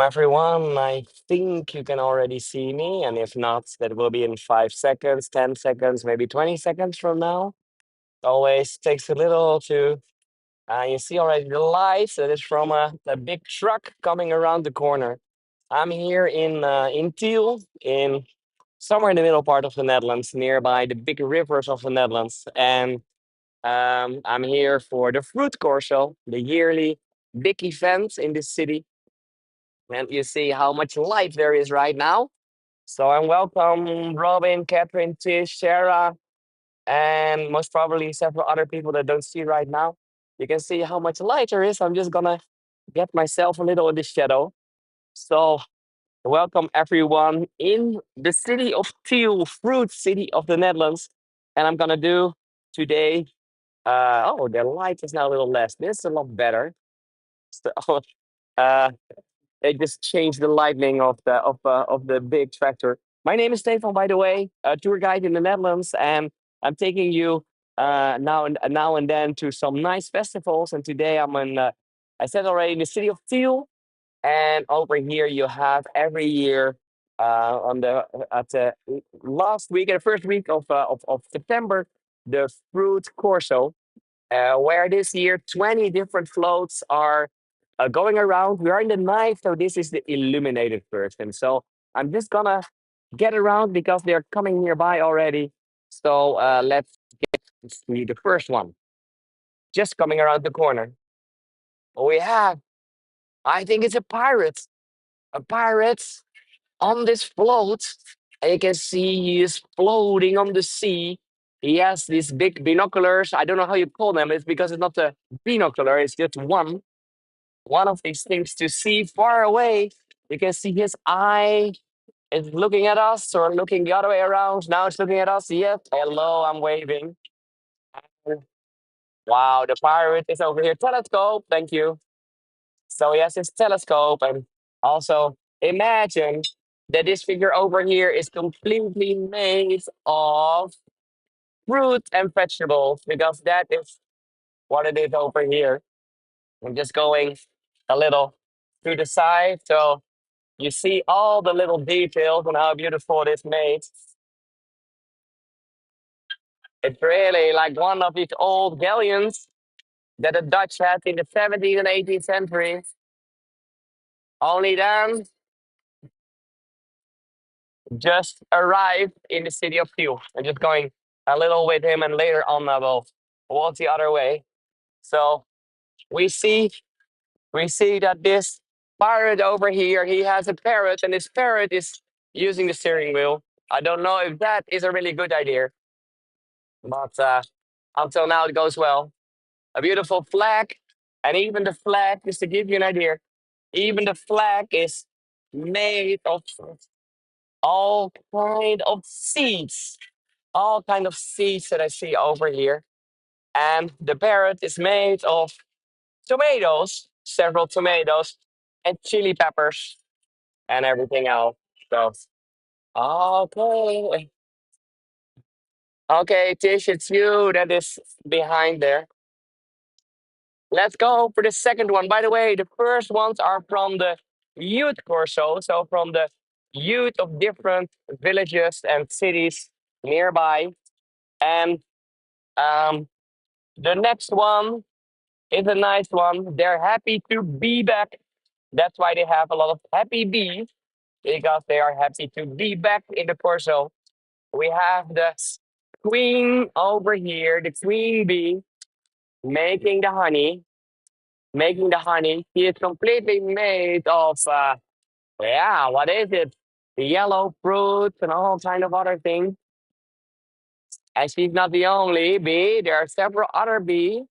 Everyone. I think you can already see me, and if not, that will be in 5 seconds, 10 seconds, maybe 20 seconds from now. Always takes a little to. You see already the lights. That is from a big truck coming around the corner. I'm here in Tiel, in somewhere in the middle part of the Netherlands, nearby the big rivers of the Netherlands, and I'm here for the Fruit Corso, the yearly big event in this city. And you see how much life there is right now. So I'm welcome Robin, Catherine, Tish, Sarah, and most probably several other people that don't see right now. You can see how much light there is. I'm just gonna get myself a little in the shadow. So welcome everyone in the city of Tiel, fruit city of the Netherlands. And I'm gonna do today. Oh, the light is now a little less. This is a lot better. So uh, they just changed the lightning of the big tractor. My name is Stefan, by the way, a tour guide in the Netherlands, and I'm taking you now and then to some nice festivals. And today I'm in, I said already, in the city of Tiel, and over here you have every year on the at the last week, the first week of September, the Fruit Corso, where this year 20 different floats are going around. We are in the night, so this is the illuminated version. So I'm just gonna get around because they're coming nearby already. So let's see the first one, just coming around the corner. We have, I think it's a pirate on this float. And you can see he is floating on the sea. He has these big binoculars. I don't know how you call them. It's because it's not a binocular, it's just one of these things to see far away. You can see his eye is looking at us or looking the other way around. Now it's looking at us. Yes, hello, I'm waving. Wow, the pirate is over here. Telescope, thank you. So he has his telescope, and also imagine that this figure over here is completely made of fruit and vegetables because that is what it is over here. I'm just going a little to the side. So you see all the little details and how beautiful it is made. It's really like one of these old galleons that the Dutch had in the 17th and 18th century. Only then just arrived in the city of Tiel. I'm just going a little with him, and later on I will walk the other way. So we see we see that this pirate over here, he has a parrot, and this parrot is using the steering wheel. I don't know if that is a really good idea, but until now it goes well. A beautiful flag, and even the flag, just to give you an idea, even the flag is made of all kind of seeds, all kind of seeds that I see over here. And the parrot is made of tomatoes, several tomatoes, and chili peppers, and everything else. So, okay, okay, Tish, it's you that is behind there. Let's go for the second one. By the way, the first ones are from the youth Corso, so from the youth of different villages and cities nearby. And um, the next one is a nice one. They're happy to be back. That's why they have a lot of happy bees, because they are happy to be back in the Corso. We have the queen over here, the queen bee, making the honey. Making the honey. He is completely made of, yeah, what is it? The yellow fruits and all kind of other things. And she's not the only bee. There are several other bees.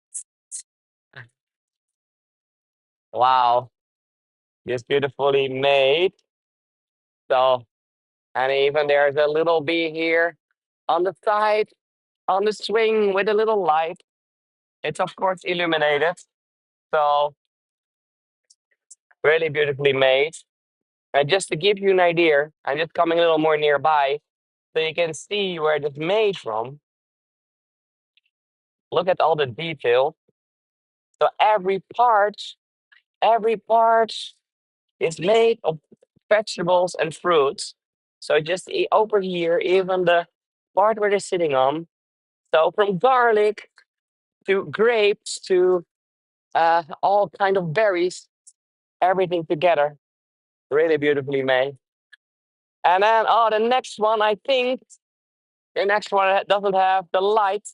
Wow, just beautifully made. So, and even there's a little bee here on the side, on the swing with a little light. It's of course illuminated. So really beautifully made. And just to give you an idea, I'm just coming a little more nearby so you can see where it's made from. Look at all the detail. So every part It's made of vegetables and fruits. So just over here, even the part where they're sitting on. So from garlic to grapes to all kind of berries, everything together, really beautifully made. And then, oh, the next one, I think the next one doesn't have the light.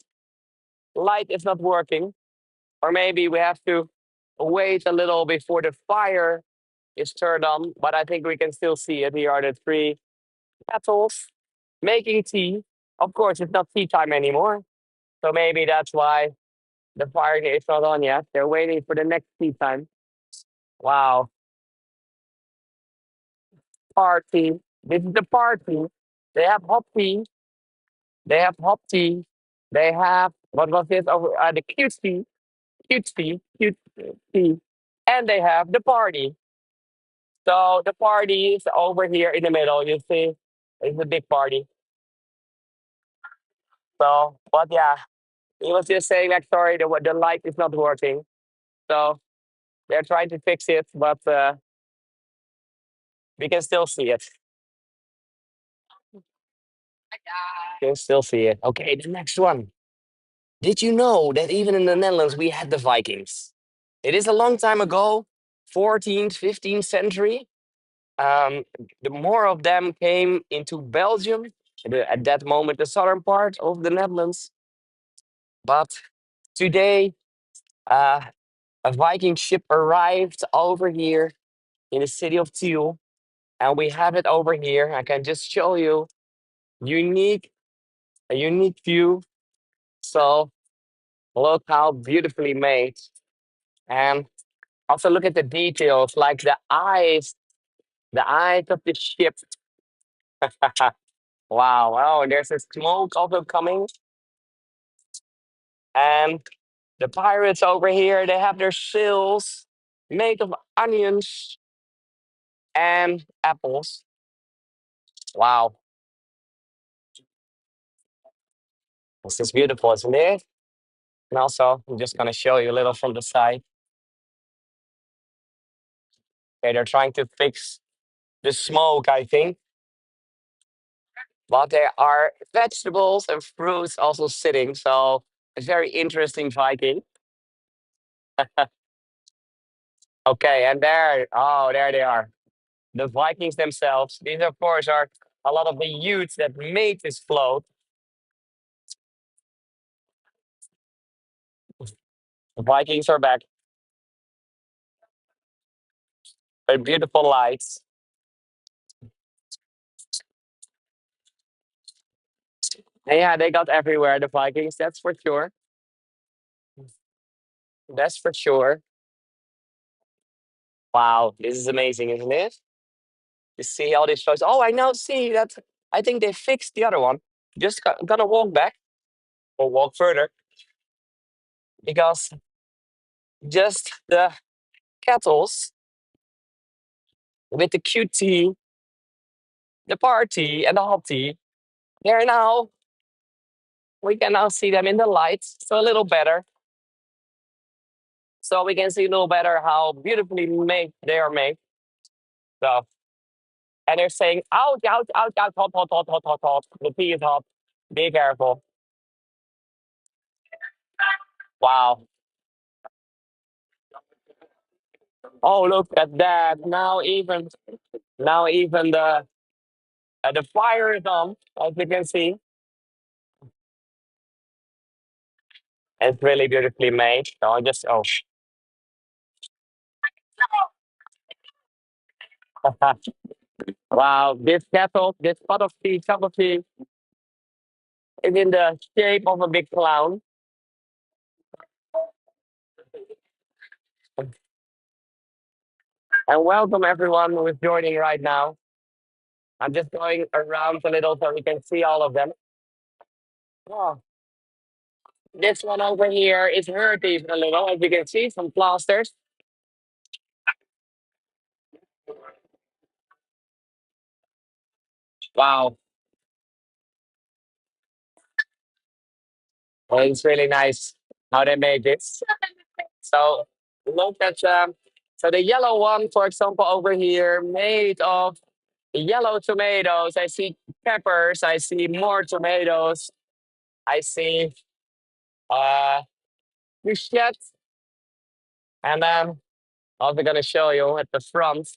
Light is not working, or maybe we have to wait a little before the fire is turned on. But I think we can still see it. Here are the three kettles making tea. Of course, it's not tea time anymore, so maybe that's why the fire is not on yet. They're waiting for the next tea time. Wow, party! This is the party. They have hot tea. They have hot tea. They have what was this over the cute tea, and they have the party. So the party is over here in the middle. You see, it's a big party. So, but yeah, he was just saying like, sorry, the light is not working. So they're trying to fix it, but we can still see it. You can still see it. Okay, the next one. Did you know that even in the Netherlands we had the Vikings? It is a long time ago, 14th, 15th century. Um, the more of them came into Belgium, at that moment, the southern part of the Netherlands. But today, uh, a Viking ship arrived over here in the city of Tiel, and we have it over here. I can just show you unique, a unique view. So look how beautifully made, and also look at the details, like the eyes of the ship. Wow! Oh, there's a smoke also coming, and the pirates over here, they have their sails made of onions and apples. Wow, this is beautiful, isn't it? And also, I'm just gonna show you a little from the side. Okay, they're trying to fix the smoke, I think, but there are vegetables and fruits also sitting. So it's very interesting Viking. Okay, and there, oh, there they are, the Vikings themselves. These, of course, are a lot of the youths that made this float. The Vikings are back. With beautiful lights. And yeah, they got everywhere, the Vikings, that's for sure. That's for sure. Wow, this is amazing, isn't it? You see all these photos. Oh, I now see that. I think they fixed the other one. Just gonna walk back or walk further because just the kettles with the QT, the party, and the hot tea, they're now, we can now see them in the lights. So a little better. So we can see a little better how beautifully made they are made. So, and they're saying, out, out, out, out, hot, hot, hot, hot, hot, hot. The tea is hot. Be careful. Wow. Oh, look at that. Now even the fire is on, as you can see. It's really beautifully made. So I just, oh, wow. This kettle, this pot of tea, cup of tea, is in the shape of a big clown. And welcome everyone who is joining right now. I'm just going around a little so we can see all of them. Oh, this one over here is hurt even a little, as you can see, some plasters. Wow. Well, it's really nice how they made this. So look at So the yellow one, for example, over here, made of yellow tomatoes. I see peppers. I see more tomatoes. I see uh shit. And then also gonna show you at the front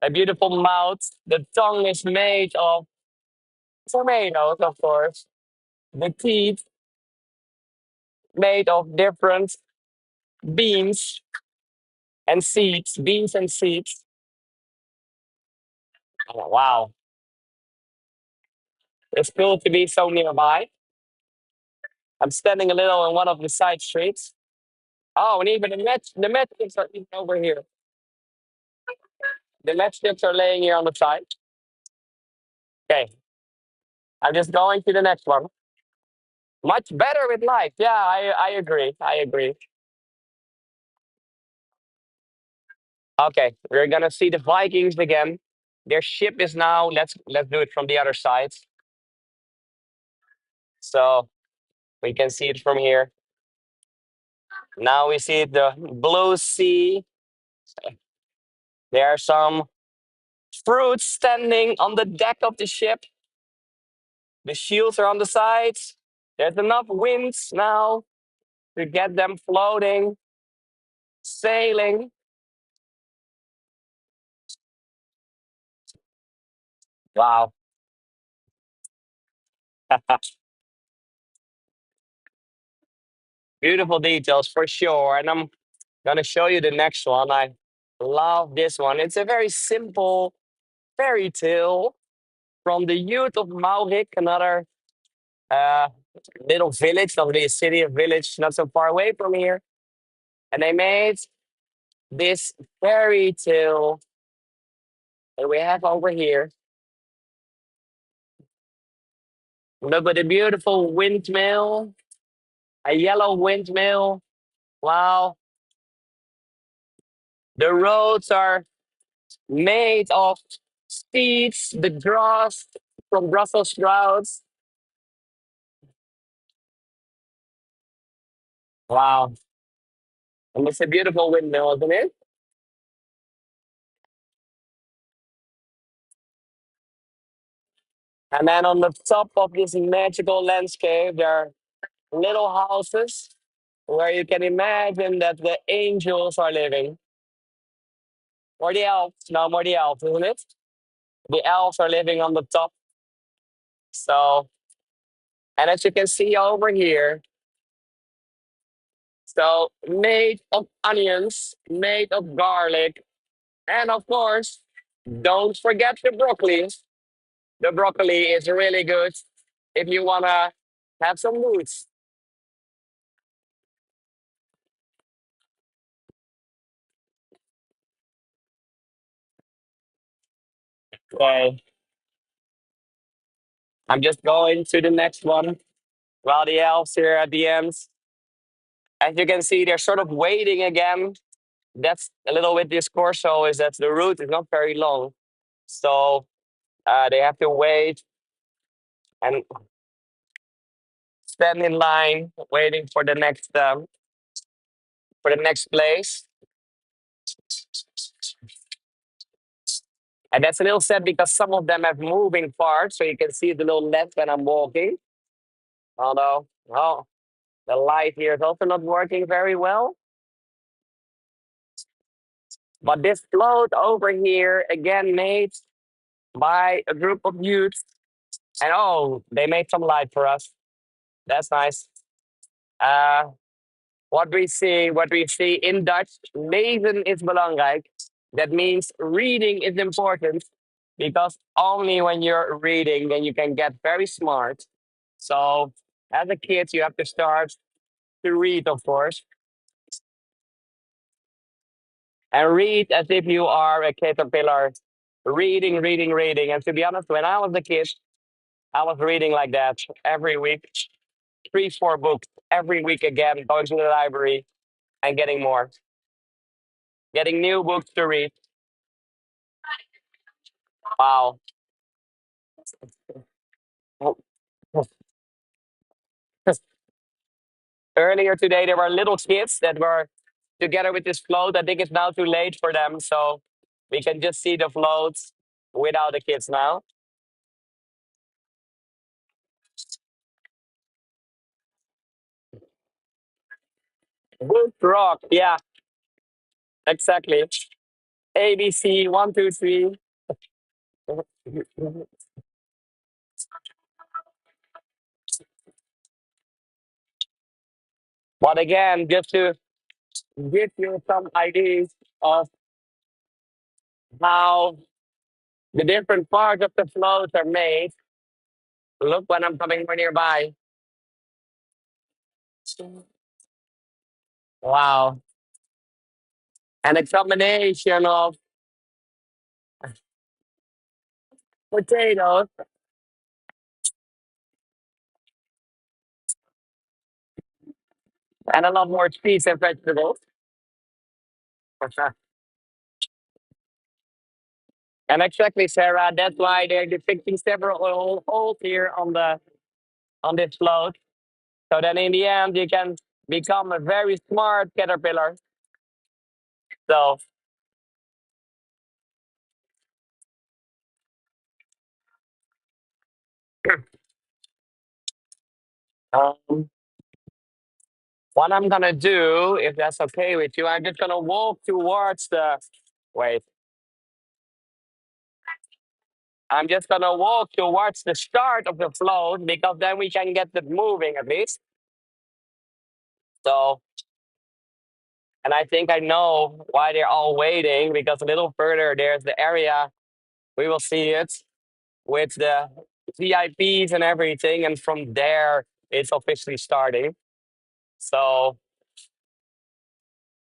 a beautiful mouth. The tongue is made of tomatoes, of course. The teeth made of different beans and seeds. Beans and seeds. Oh, wow, it's cool to be so nearby. I'm standing a little on one of the side streets. Oh, and even the matchsticks are even over here. The matchsticks are laying here on the side. Okay, I'm just going to the next one. Much better with life. Yeah, I agree. I agree. Okay, we're gonna see the Vikings again. Their ship is now. Let's do it from the other side, so we can see it from here. Now we see the blue sea. There are some fruits standing on the deck of the ship. The shields are on the sides. There's enough winds now to get them floating, sailing. Wow. Beautiful details for sure. And I'm going to show you the next one. I love this one. It's a very simple fairy tale from the youth of Maurik, another uh, little village, not really a city, a village not so far away from here. And they made this fairy tale that we have over here. Look at the beautiful windmill, a yellow windmill. Wow. The roads are made of seeds, the grass from Brussels sprouts. Wow. And it's a beautiful windmill, isn't it? And then on the top of this magical landscape, there are little houses where you can imagine that the angels are living. Or the elves. No, more the elves, isn't it? The elves are living on the top. So, and as you can see over here, so made of onions, made of garlic, and of course, don't forget the broccoli. The broccoli is really good if you wanna have some roots. Okay, I'm just going to the next one. While the elves here at the end, as you can see, they're sort of waiting again. That's a little bit this Corso is that the route is not very long, so they have to wait and stand in line, waiting for the next place. And that's a little sad because some of them have moving parts, so you can see the little left when I'm walking. Although, oh, the light here is also not working very well. But this float over here, again, made by a group of youths. And oh, they made some light for us. That's nice. Uh, what we see in Dutch, lezen is belangrijk. That means reading is important because only when you're reading, then you can get very smart. So as a kid, you have to start to read, of course, and read as if you are a caterpillar, reading, reading, reading. And to be honest, when I was a kid, I was reading like that every week, three, four books every week again, going to the library and getting more, getting new books to read. Wow. Earlier today, there were little kids that were together with this float. I think it's now too late for them, so we can just see the floats without the kids now. Wood rock, yeah, exactly. ABC 1, 2, 3. But again, just to give you some ideas of how the different parts of the floats are made. Look when I'm coming more nearby. Wow. And a combination of potatoes and a lot more cheese and vegetables. And exactly, Sarah, that's why they're depicting several holes here on this float. So then in the end you can become a very smart caterpillar. So um, what I'm gonna do, if that's okay with you, I'm just gonna walk towards the wait. I'm just gonna walk towards the start of the float because then we can get it moving at least. So, and I think I know why they're all waiting because a little further there's the area. We will see it with the VIPs and everything, and from there it's officially starting. So,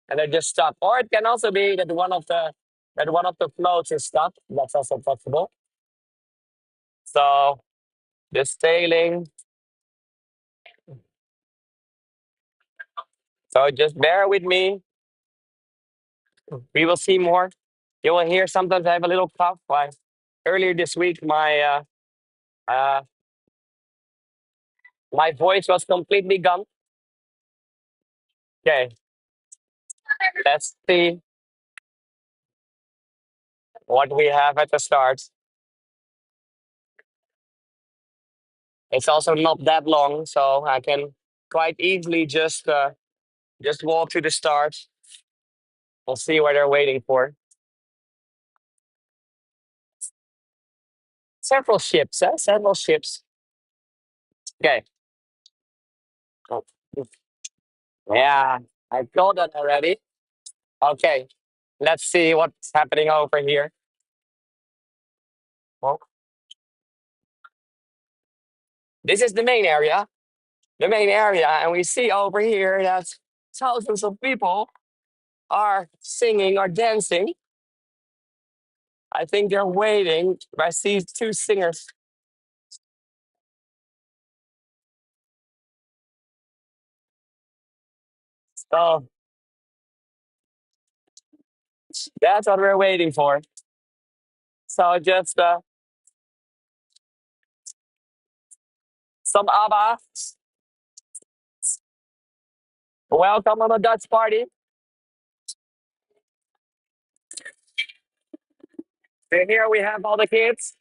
and they're just stuck, or it can also be that one of the floats is stuck. That's also possible. So, just sailing. So just bear with me. We will see more. You will hear sometimes I have a little cough. Why? Earlier this week, uh, my voice was completely gone. Okay, let's see what we have at the start. It's also not that long, so I can quite easily just walk to the start. We'll see what they're waiting for. Several ships, eh? Several ships. Okay. Oh, yeah, I told that already. Okay, let's see what's happening over here. Well, this is the main area. The main area, and we see over here that thousands of people are singing or dancing. I think they're waiting. I see two singers. So that's what we're waiting for. So just some ABBA. Welcome on the Dutch party. And here we have all the kids.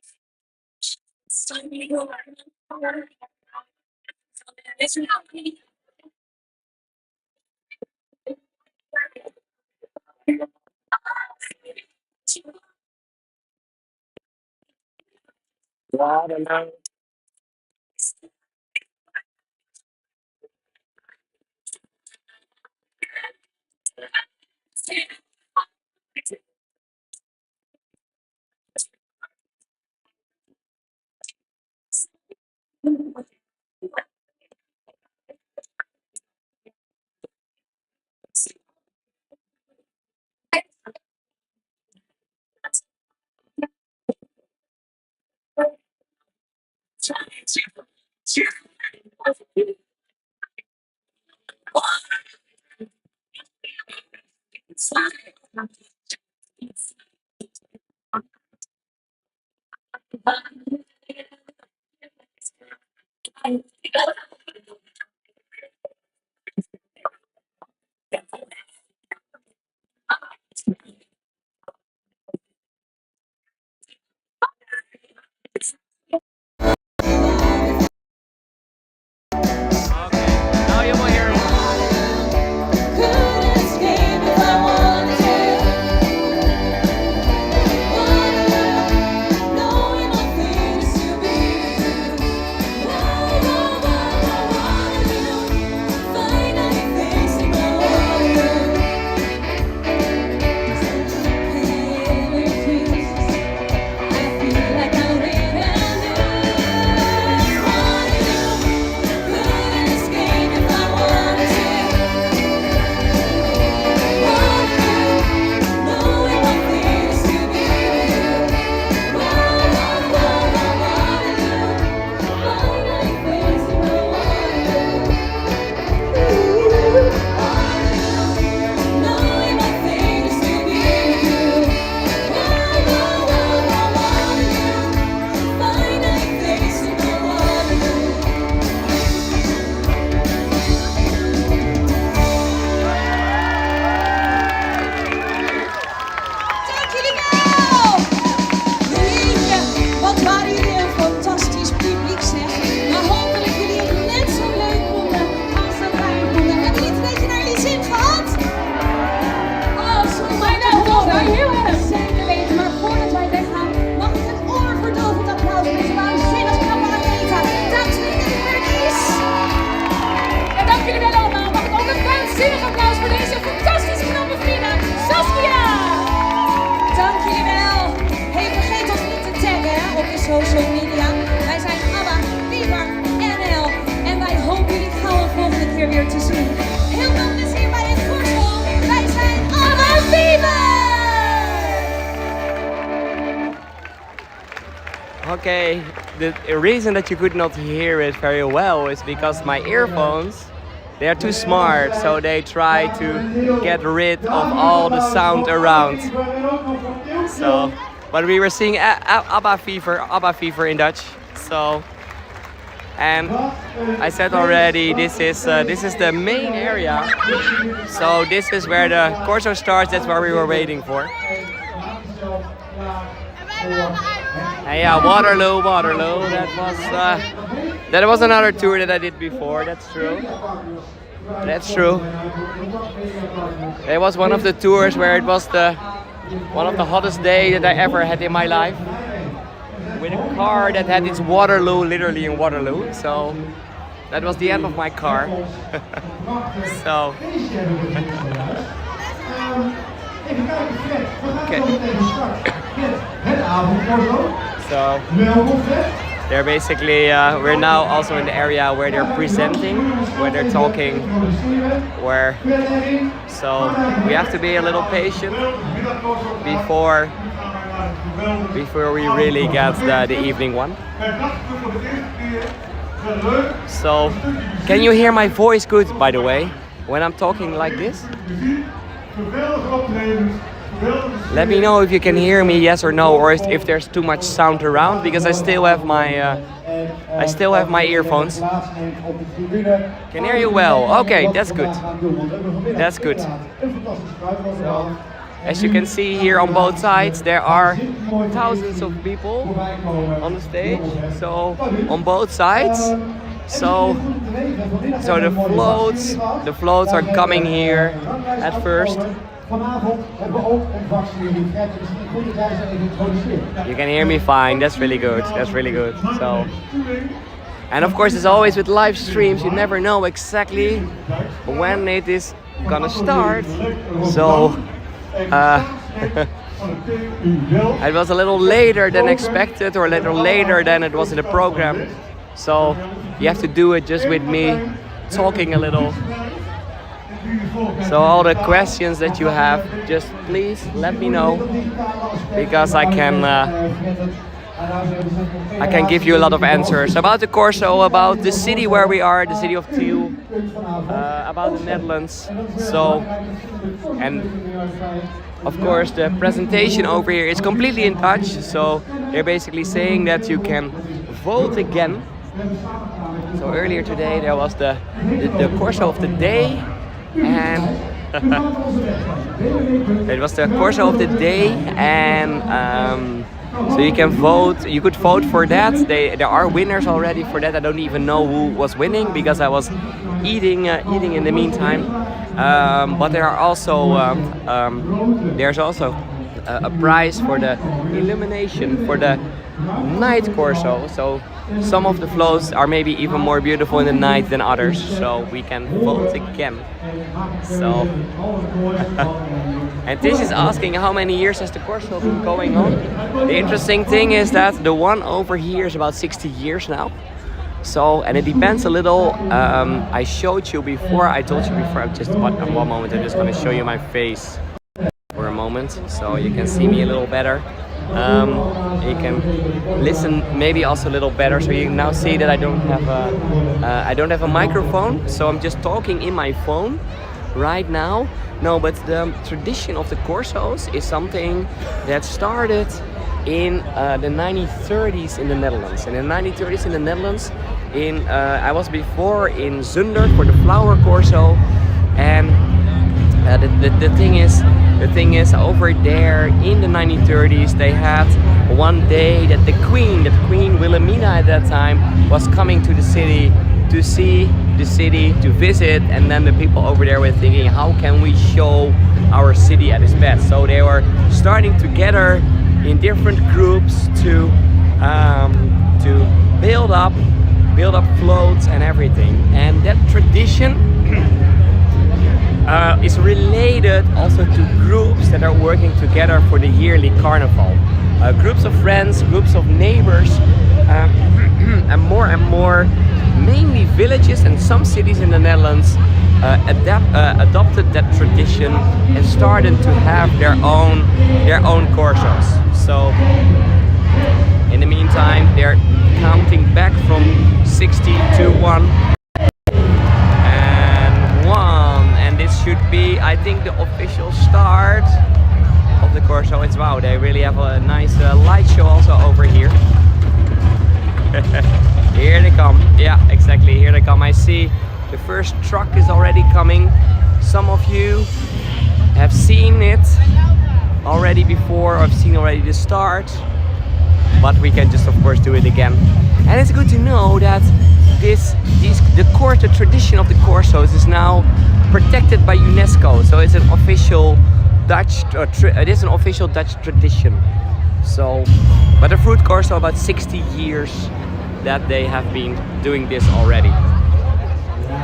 I don't know. social media. Wij zijn ABBA Fever NL en wij hopen jullie gauw een volgende keer weer te zien. Heel veel plezier bij het Corso. Wij zijn ABBA Fever! Okay, the reason that you could not hear it very well is because my earphones, they are too smart, so they try to get rid of all the sound around. So, but we were seeing ABBA Fever in Dutch. So, and I said already, this is the main area. So this is where the Corso starts. That's where we were waiting for. And yeah, Waterloo. That was another tour that I did before. That's true. It was one of the tours where it was one of the hottest days that I ever had in my life. With a car that had its Waterloo literally in Waterloo. So that was the end of my car. So. Okay. So they're basically, we're now also in the area where they're presenting, where they're talking, so we have to be a little patient before we really get the evening one. So, can you hear my voice good, by the way, when I'm talking like this? Let me know if you can hear me, yes or no, or if there's too much sound around, because I still have my earphones. Can hear you well. Okay, that's good. That's good. So, as you can see here on both sides, there are thousands of people on the stage. So on both sides. So the floats are coming here at first. You can hear me fine. That's really good. So, and of course, as always with live streams, you never know exactly when it is gonna start. So it was a little later than expected, or a little later than it was in the program. So you have to do it just with me talking a little. So all the questions that you have, just please let me know, because I can give you a lot of answers about the Corso, about the city where we are, the city of Tiel, about the Netherlands. So, and of course the presentation over here is completely in Dutch. So they're basically saying that you can vote again. So earlier today there was the Corso of the day. And it was the Corso of the day, and so you can vote. You could vote for that. There are winners already for that. I don't even know who was winning because I was eating in the meantime. But there are also there's also a prize for the illumination for the night Corso. So some of the floats are maybe even more beautiful in the night than others, so we can vote again. So, and this is asking how many years has the Corso been going on. The interesting thing is that the one over here is about 60 years now. So, and it depends a little. I showed you before. I told you before. Just one moment. I'm just going to show you my face for a moment, so you can see me a little better. You can listen maybe also a little better. So you now see that I don't have a microphone, so I'm just talking in my phone right now. No, but the tradition of the Corsos is something that started in the 1930s in the Netherlands. And in the 1930s in the Netherlands, I was before in Zundert for the flower Corso, and the thing is over there in the 1930s they had one day that the Queen Wilhelmina at that time was coming to the city to see the city, to visit, and then the people over there were thinking, how can we show our city at its best? So they were starting together in different groups to build up floats and everything. And that tradition is related also to groups that are working together for the yearly carnival. Groups of friends, groups of neighbors, and more, mainly villages and some cities in the Netherlands adopted that tradition and started to have their own corsos. So in the meantime, they're counting back from 60 to 1 and 1, and this should be, I think, the official start of the Corso. It's wow, they really have a nice light show also over here. Here they come. Yeah, exactly, here they come. I see the first truck is already coming. Some of you have seen it already before, or have seen already the start, but we can just of course do it again. And it's good to know that the tradition of the Corsos is now protected by UNESCO, so it's an official Dutch tradition. So, but the Fruit Corso, about 60 years that they have been doing this already.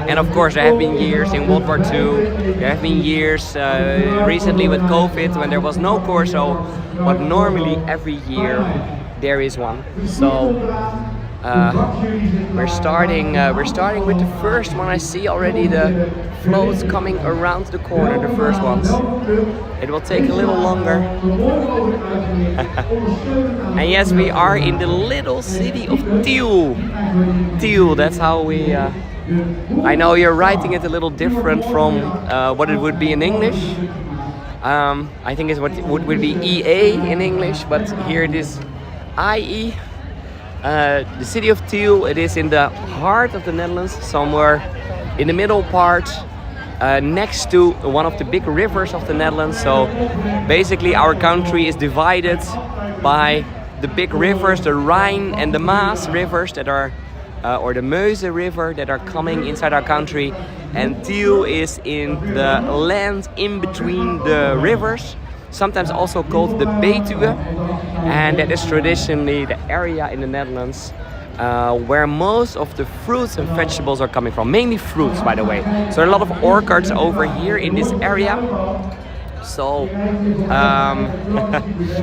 And of course there have been years in World War II, there have been years recently with COVID when there was no Corso, but normally every year there is one. So we're starting with the first one. I see already the floats coming around the corner, the first ones. It will take a little longer. And yes, we are in the little city of Tiel. Tiel, that's how we... I know you're writing it a little different from what it would be in English. I think it's what would be EA in English, but here it is IE. The city of Tiel, it is in the heart of the Netherlands, somewhere in the middle part, next to one of the big rivers of the Netherlands. So basically our country is divided by the big rivers, the Rhine and the Maas rivers that are or the Meuse River that are coming inside our country, and Tiel is in the land in between the rivers, sometimes also called the Betuwe, and that is traditionally the area in the Netherlands where most of the fruits and vegetables are coming from, mainly fruits, by the way. So there are a lot of orchards over here in this area. So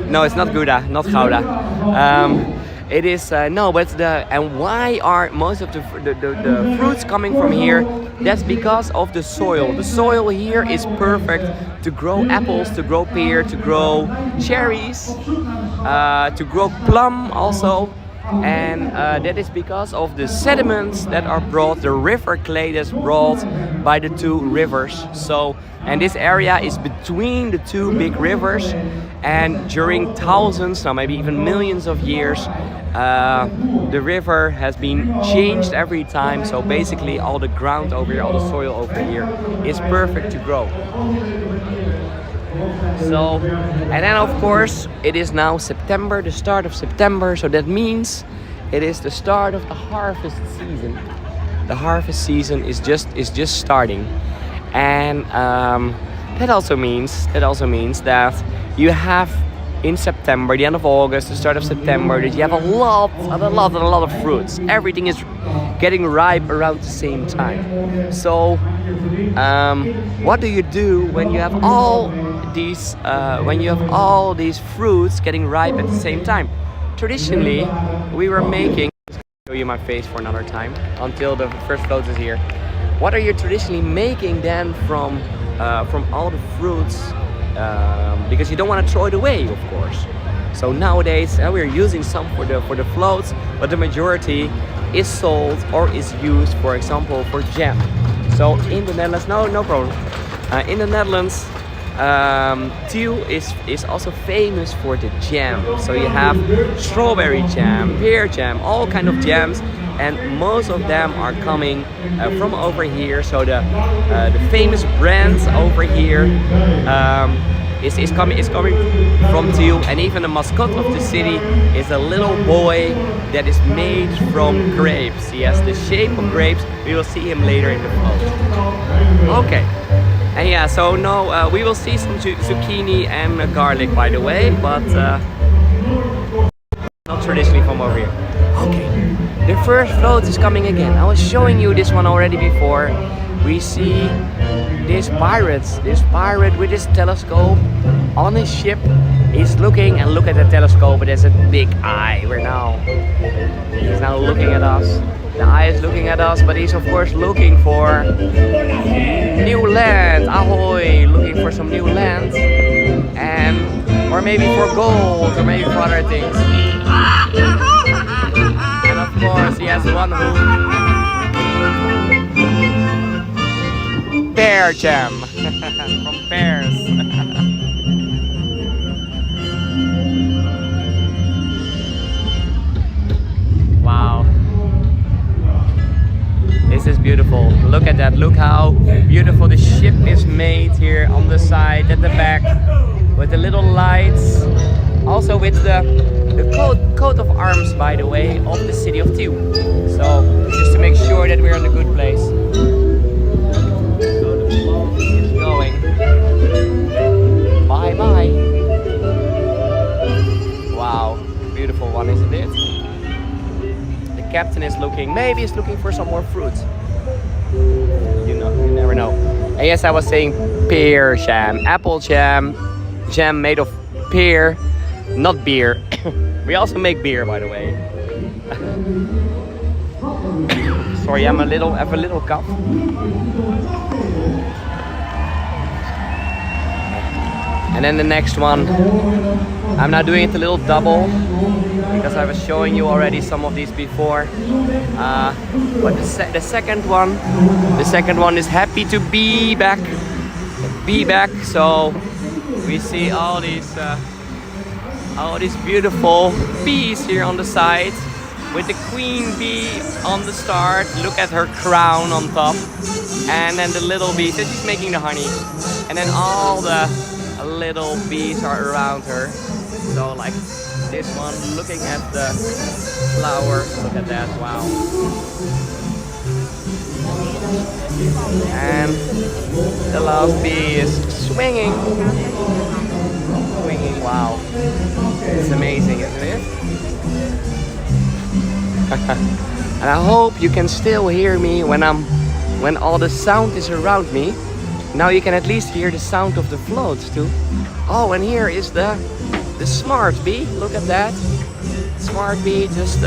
no, it's not Gouda, not Gouda. It is no, but and why are most of the fruits coming from here? That's because of the soil. The soil here is perfect to grow apples, to grow pear, to grow cherries, to grow plum also. And that is because of the sediments that are brought, the river clay that's brought by the two rivers. So, and this area is between the two big rivers, and during thousands, now maybe even millions of years, the river has been changed every time. So basically all the ground over here, all the soil over here is perfect to grow. So, and then of course it is now September, the start of September, so that means it is the start of the harvest season. The harvest season is just starting, and that also means that you have in September, the end of August, the start of September, that you have a lot of fruits. Everything is getting ripe around the same time. So, what do you do when you have all these fruits getting ripe at the same time? Traditionally, we were making. Show you my face for another time until the first float is here. What are you traditionally making then from all the fruits? Because you don't want to throw it away, of course. So nowadays we're using some for the floats, but the majority is sold or is used, for example, for jam. So in the Netherlands, no problem. In the Netherlands, Tiel is also famous for the jam. So you have strawberry jam, pear jam, all kind of jams, and most of them are coming from over here. So the famous brands over here is coming from Tiel, and even the mascot of the city is a little boy that is made from grapes. He has the shape of grapes. We will see him later in the float. Okay. And yeah, so no, we will see some zucchini and garlic, by the way, but not traditionally from over here. Okay, the first float is coming again. I was showing you this one already before. We see this pirate with his telescope on his ship. He's looking, and look at the telescope. It has a big eye. He's now looking at us. The eye is looking at us, but he's of course looking for new land. Ahoy! Looking for some new land, and or maybe for gold, or maybe for other things. And of course, he has one hook. Pear jam from pears. Wow. This is beautiful. Look at that. Look how beautiful the ship is made here on the side, at the back, with the little lights. Also with the coat of arms, by the way, of the city of Tiel. So just to make sure that we're in a good place. So the float is going. Bye bye. Wow, beautiful one, isn't it? The captain is looking, maybe he's looking for some more fruit. You know, you never know. And yes, I was saying pear jam, apple jam, jam made of pear, not beer. We also make beer, by the way. Sorry, I have a little cough. And then the next one, I'm now doing it a little double because I was showing you already some of these before. But the second one is happy to be back. So we see all these beautiful bees here on the side, with the queen bee on the start. Look at her crown on top, and then the little bees. So she's making the honey, and then all the little bees are around her. So like this one, looking at the flower. Look at that! Wow. And the last bee is swinging. Wow, it's amazing, isn't it? And I hope you can still hear me when all the sound is around me. Now you can at least hear the sound of the floats too. Oh, and here is the smart bee. Look at that, smart bee just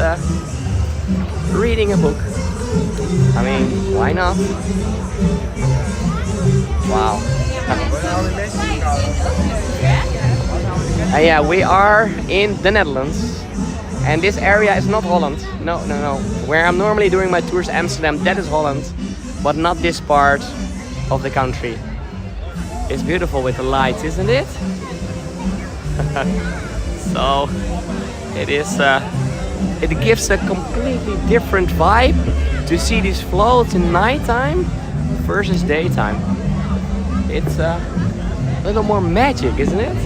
reading a book. I mean, why not? Wow. Yeah, we are in the Netherlands, and this area is not Holland. No. Where I'm normally doing my tours, Amsterdam, that is Holland, but not this part of the country. It's beautiful with the lights, isn't it? So it is. It gives a completely different vibe to see these floats in nighttime versus daytime. It's a little more magic, isn't it?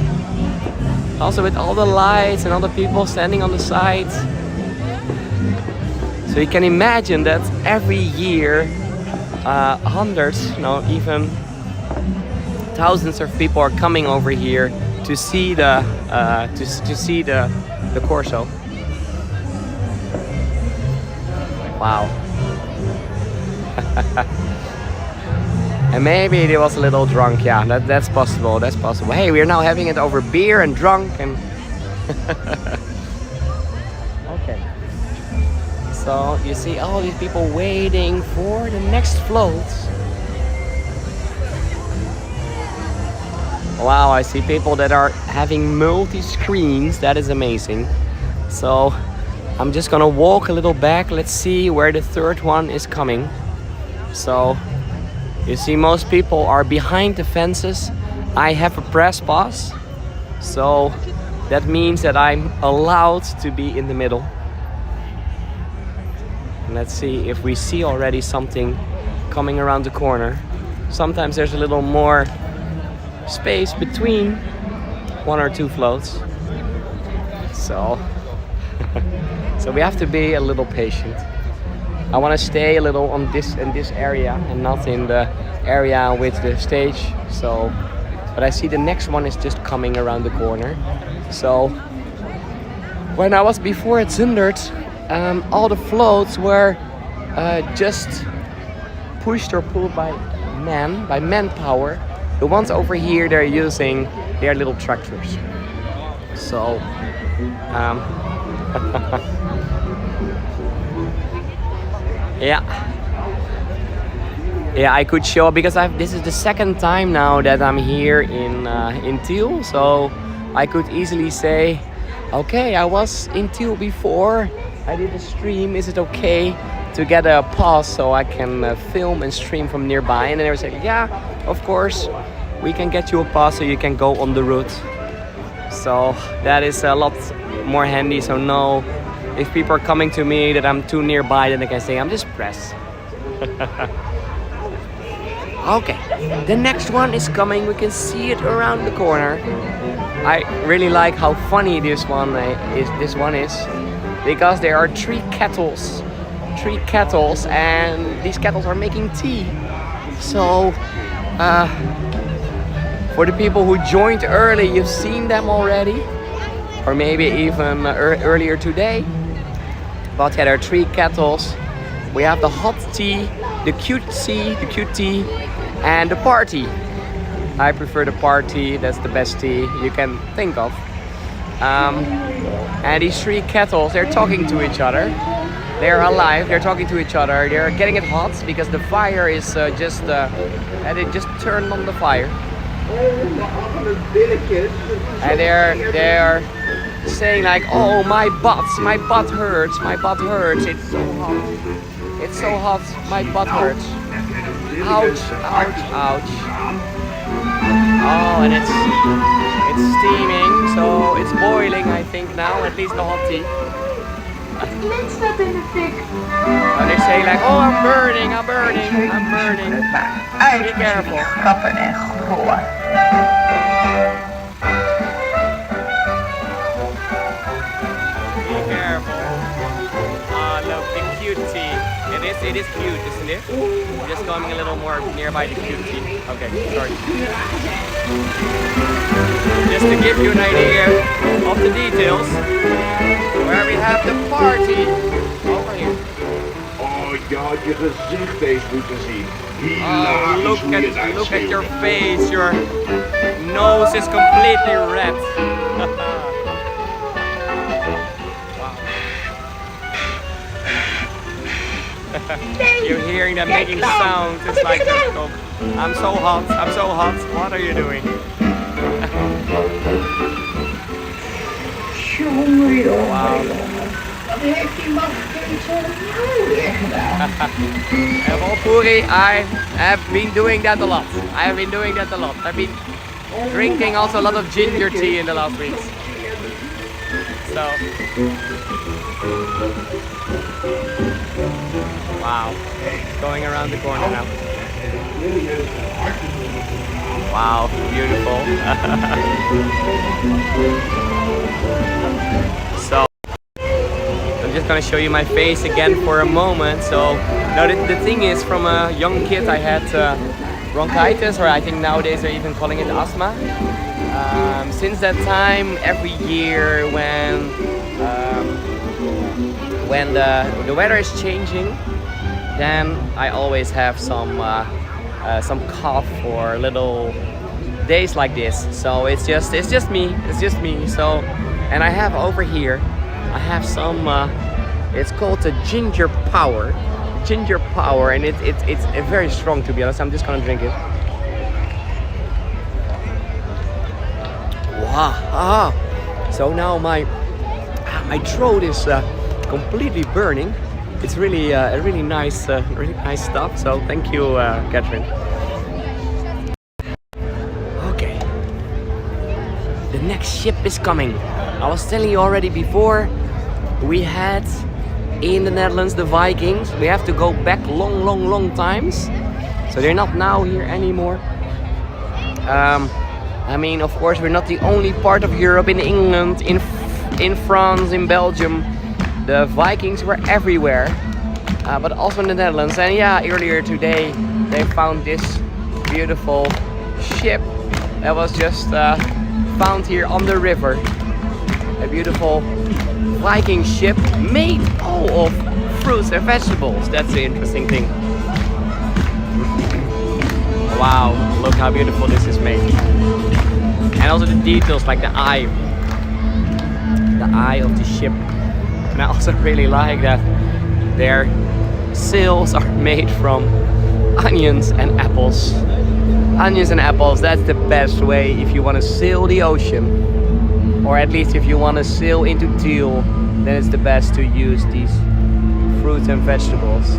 Also with all the lights and all the people standing on the sides. So you can imagine that every year hundreds, no, even thousands of people are coming over here to see the Corso. Wow. And maybe he was a little drunk. Yeah, that's possible. That's possible. Hey, we are now having it over beer and drunk and. Okay. So you see all these people waiting for the next floats. Wow, I see people that are having multi-screens. That is amazing. So I'm just gonna walk a little back. Let's see where the third one is coming. So you see most people are behind the fences. I have a press pass, so that means that I'm allowed to be in the middle. And let's see if we see already something coming around the corner. Sometimes there's a little more space between one or two floats. So we have to be a little patient. I want to stay a little in this area and not in the area with the stage. So, but I see the next one is just coming around the corner. So when I was before at Zundert, all the floats were just pushed or pulled by man, by manpower. The ones over here, they're using their little tractors. So, yeah. Yeah, I could show because this is the second time now that I'm here in Tiel, so I could easily say, okay, I was in Tiel before. I did a stream. Is it okay to get a pass so I can film and stream from nearby? And then they were saying, yeah, of course, we can get you a pass so you can go on the route. So that is a lot more handy. So no, if people are coming to me that I'm too nearby, then they can say I'm just pressed. Okay, the next one is coming. We can see it around the corner. I really like how funny this one is because there are three kettles, and these kettles are making tea. So for the people who joined early, you've seen them already, or maybe even earlier today. But yeah, there are three kettles. We have the hot tea, the cute tea, and the party. I prefer the party. That's the best tea you can think of. And these three kettles, they're talking to each other. They're alive. They're talking to each other. They're getting it hot because the fire is and it just turned on the fire. And they're saying like, oh, my butt hurts, it's so hot, my butt hurts, ouch. Oh, and it's steaming, so it's boiling, I think now, at least the hot tea. And they're saying like, oh, I'm burning, be careful. Look, the cute tea. It is cute, isn't it? Just coming a little more nearby the cute tea. Okay, sorry. Just to give you an idea of the details, where we have the party over here. Oh, je had je gezicht eens moeten zien. Oh, look at your face. Your nose is completely red. You're hearing them making sounds. It's like, I'm so hot. What are you doing? Wow. And for Puri, I have been doing that a lot. I've been drinking also a lot of ginger tea in the last weeks. So, wow, it's going around the corner now. Wow, beautiful. So, I'm just gonna show you my face again for a moment. So, now the thing is, from a young kid I had bronchitis, or I think nowadays they're even calling it asthma. Since that time, every year when the weather is changing, then I always have some cough for little days like this. So it's just me. So, and I have over here, I have some. It's called the ginger power, and it's very strong, to be honest. I'm just gonna drink it. Wow. So now my throat is completely burning. It's really really nice stuff. So thank you, Catherine. Okay. The next ship is coming. I was telling you already before. We had in the Netherlands the Vikings. We have to go back long times. So they're not now here anymore. I mean, of course, we're not the only part of Europe. In England, in France, in Belgium, the Vikings were everywhere, but also in the Netherlands. And yeah, earlier today, they found this beautiful ship that was just found here on the river. A beautiful Viking ship made all of fruits and vegetables. That's the interesting thing. Wow, look how beautiful this is made. And also the details, like the eye of the ship. And I also really like that their sails are made from onions and apples. Onions and apples, that's the best way if you want to sail the ocean. Or at least if you want to sail into Tiel, then it's the best to use these fruits and vegetables.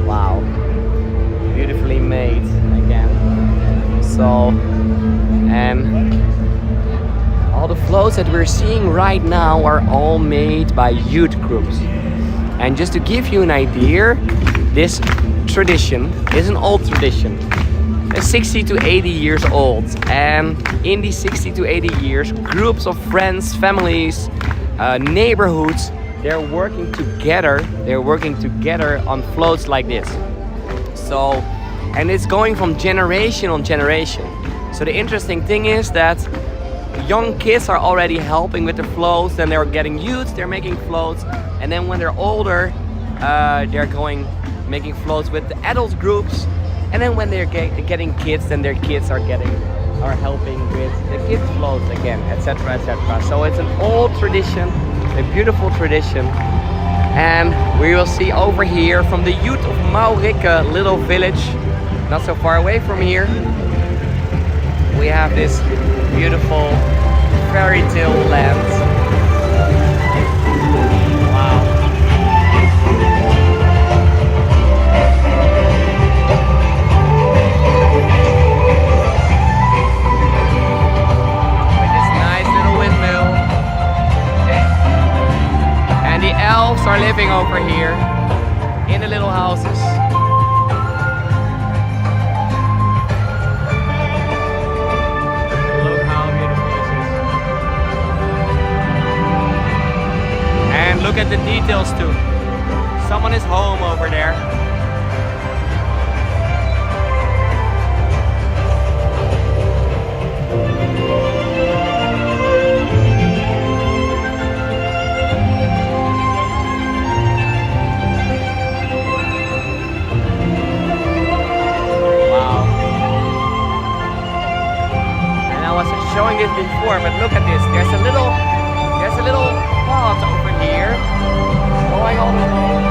Wow, beautifully made again. So, and all the floats that we're seeing right now are all made by youth groups. And just to give you an idea, this tradition is an old tradition. It's 60 to 80 years old, and in these 60 to 80 years, groups of friends, families, neighborhoods, they're working together. They're working together on floats like this. So, and it's going from generation on generation. So the interesting thing is that young kids are already helping with the floats, and they're getting youth, they're making floats, and then when they're older, they're making floats with the adult groups. And then when they're getting kids, then their kids are helping with the kids' floats again, etc., etc. So it's an old tradition, a beautiful tradition. And we will see over here from the youth of Mauricke little village, not so far away from here, we have this beautiful fairy tale land. Elves are living over here in the little houses. Look how beautiful this is. And look at the details too. Someone is home over there. Showing this before, but look at this. There's a little pot over here, going all the way,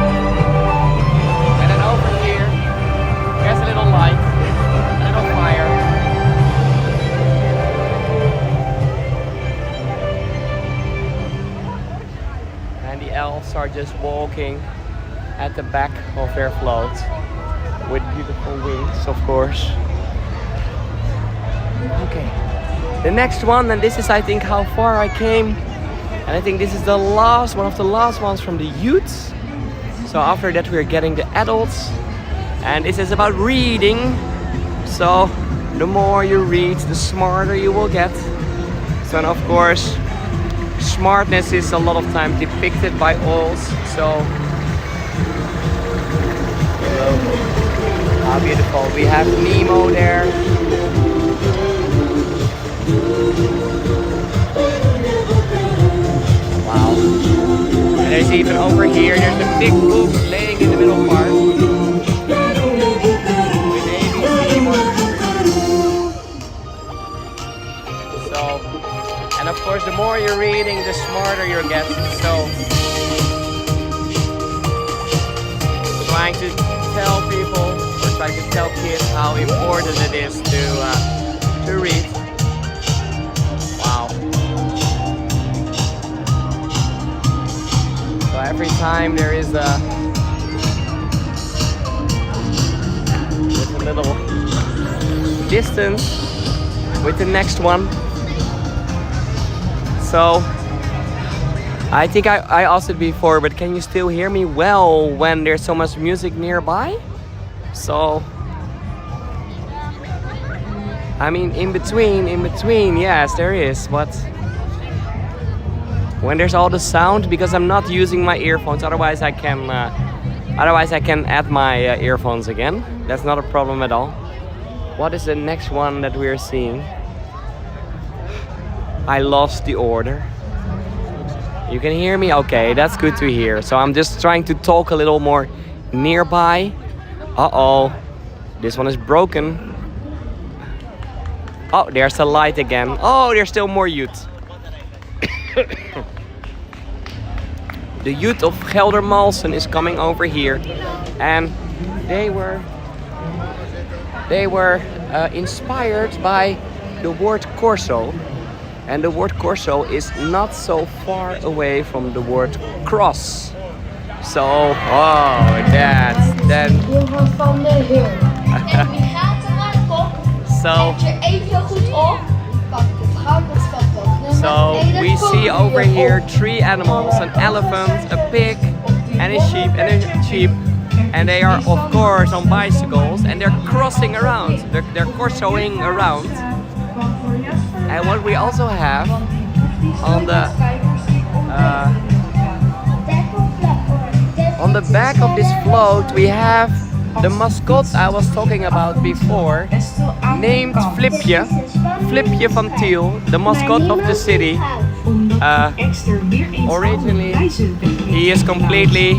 and then over here, there's a little light, a little fire. And the elves are just walking at the back of their float with beautiful wings, of course. Okay. The next one, and this is I think how far I came, and I think this is the last one of the last ones from the youths. So after that we're getting the adults, and this is about reading. So the more you read, the smarter you will get. So, and of course smartness is a lot of time depicted by oils. So how beautiful. We have Nemo there. Wow. And there's even over here, there's a big book laying in the middle part. With ABC. So, and of course the more you're reading, the smarter you're getting. So, trying to tell people, or trying to tell kids how important it is to read. Every time there is a little distance with the next one. So I think I asked it before, but can you still hear me well when there's so much music nearby? So I mean in between, yes there is, but when there's all the sound, because I'm not using my earphones, otherwise I can add my earphones again. That's not a problem at all. What is the next one that we're seeing? I lost the order. You can hear me? Okay, that's good to hear. So I'm just trying to talk a little more nearby. Uh-oh. This one is broken. Oh, there's a light again. Oh, there's still more youth. The youth of Geldermalsen is coming over here, and they were inspired by the word corso, and the word corso is not so far away from the word cross. So, oh, that's then. So, so we see over here 3 animals: an elephant, a pig, and a sheep, and they are of course on bicycles, and they're crossing around. They're corsoing around. And what we also have on the back of this float, we have the mascot I was talking about before, named Flipje van Tiel, the mascot of the city. Originally, he is completely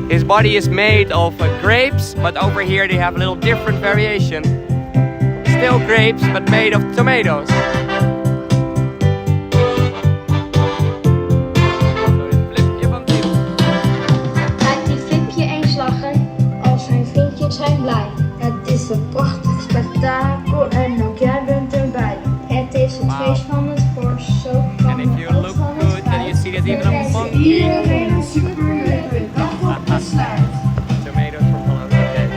his body is made of grapes, but over here they have a little different variation. Still grapes, but made of tomatoes. Zijn blij. Het is een prachtig spektakel en ook jij bent erbij. Het is het feest van het Corso. And if you look good, then you see there's even a monkey. Iedereen een superleuke dag op de start. Tomatoes from Holland, okay.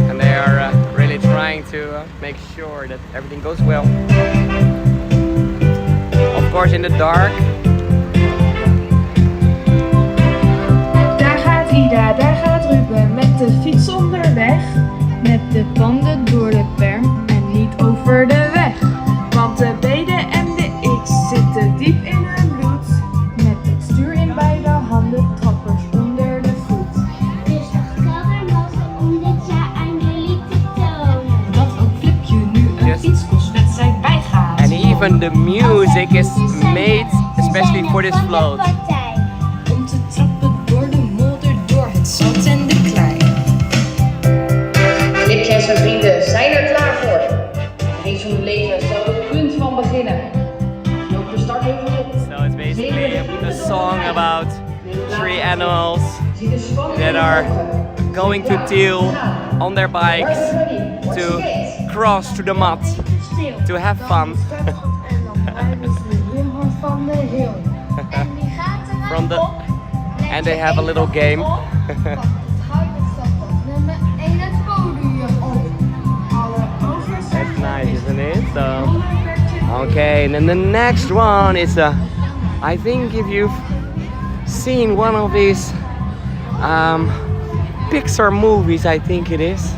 And they are really trying to make sure that everything goes well. Of course, in the dark. Daar gaat Ruben met de fiets onderweg. Met de banden door de berm en niet over de weg. Want de beden en de X zitten diep in hun bloed. Met het stuur in beide handen, trappers onder de voet. Dus dacht Geldermalsen om dit jaar aan jullie te tonen. Dat ook Flipje nu een fietscrosswedstrijd bijgaat. And even the music is made especially for this float. Om te trappen door de modder, door het zand en de klei. Flipje en zijn vrienden zijn er klaar voor. Race hun leven staat op het punt van beginnen. Loop de startheuvel op. So it's basically a song about 3 animals that are going to Tiel on their bikes to cross to the mud to have fun. From the and they have a little game. That's nice, isn't it? So, okay, and then the next one is I think if you've seen one of these Pixar movies, I think it is,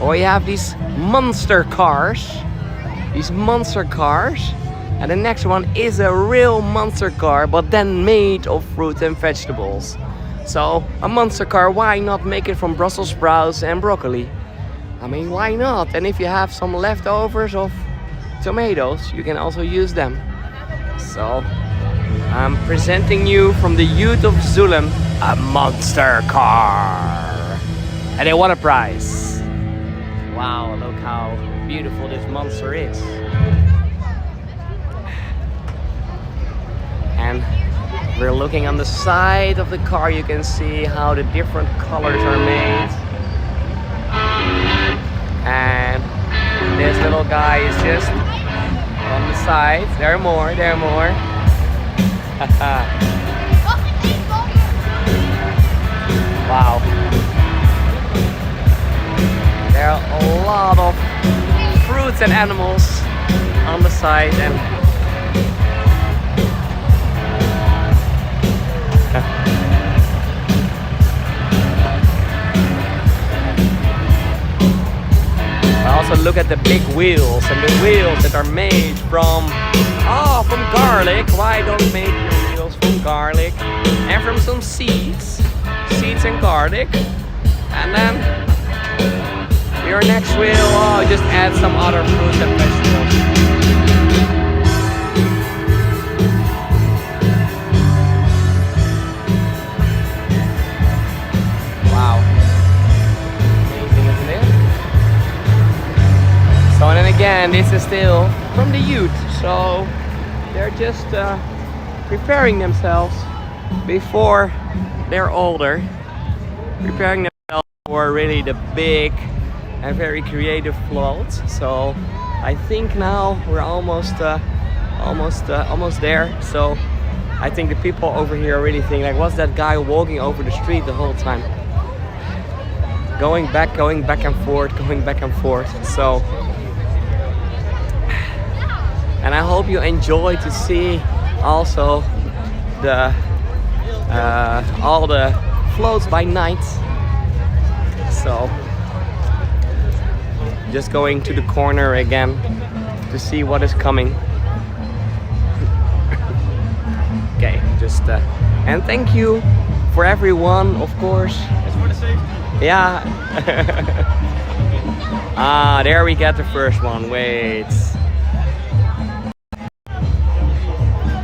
or you have these monster cars, and the next one is a real monster car, but then made of fruit and vegetables. So a monster car, why not make it from Brussels sprouts and broccoli? I mean, why not? And if you have some leftovers of tomatoes, you can also use them. So I'm presenting you from the youth of Zulem a monster car, and they won a prize. Wow, look how beautiful this monster is. And we're looking on the side of the car. You can see how the different colors are made. And this little guy is just on the side. There are more. Wow. There are a lot of fruits and animals on the side, and also look at the big wheels, and the wheels that are made from garlic. Why don't make your wheels from garlic and from some seeds and garlic, and then your next wheel, just add some other fruits and vegetables. again, this is still from the youth, so they're just preparing themselves before they're older, preparing themselves for really the big and very creative floats. So I think now we're almost there. So I think the people over here are really thinking like, what's that guy walking over the street the whole time? Going back and forth, going back and forth. So, and I hope you enjoy to see also the all the floats by night. So just going to the corner again to see what is coming. Okay, just and thank you for everyone, of course. It's for the safety. Yeah. Ah, there we get the first one. Wait.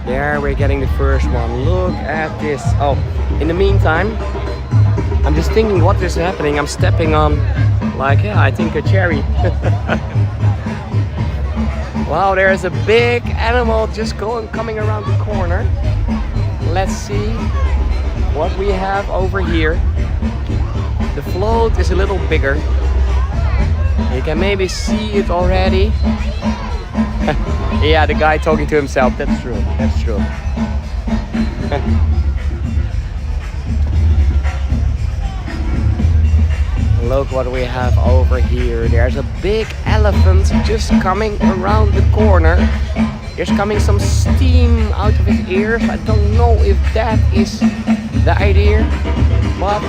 There we're getting the first one. Look at this. Oh, in the meantime, I'm just thinking what is happening. I'm stepping on, like, yeah, I think a cherry. Wow, there's a big animal just coming around the corner. Let's see what we have over here. The float is a little bigger. You can maybe see it already. Yeah, the guy talking to himself. That's true. That's true. Look what we have over here. There's a big elephant just coming around the corner. There's coming some steam out of his ears. I don't know if that is the idea, but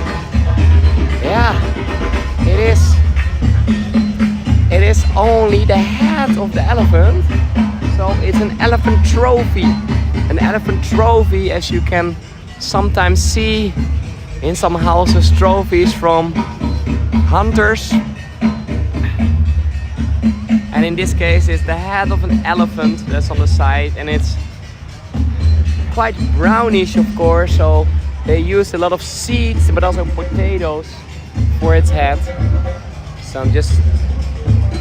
yeah, it is. It is only the head of the elephant. So it's an elephant trophy. An elephant trophy, as you can sometimes see in some houses, trophies from hunters. And in this case it's the head of an elephant that's on the side, and it's quite brownish, of course, so they use a lot of seeds but also potatoes for its head. So I'm just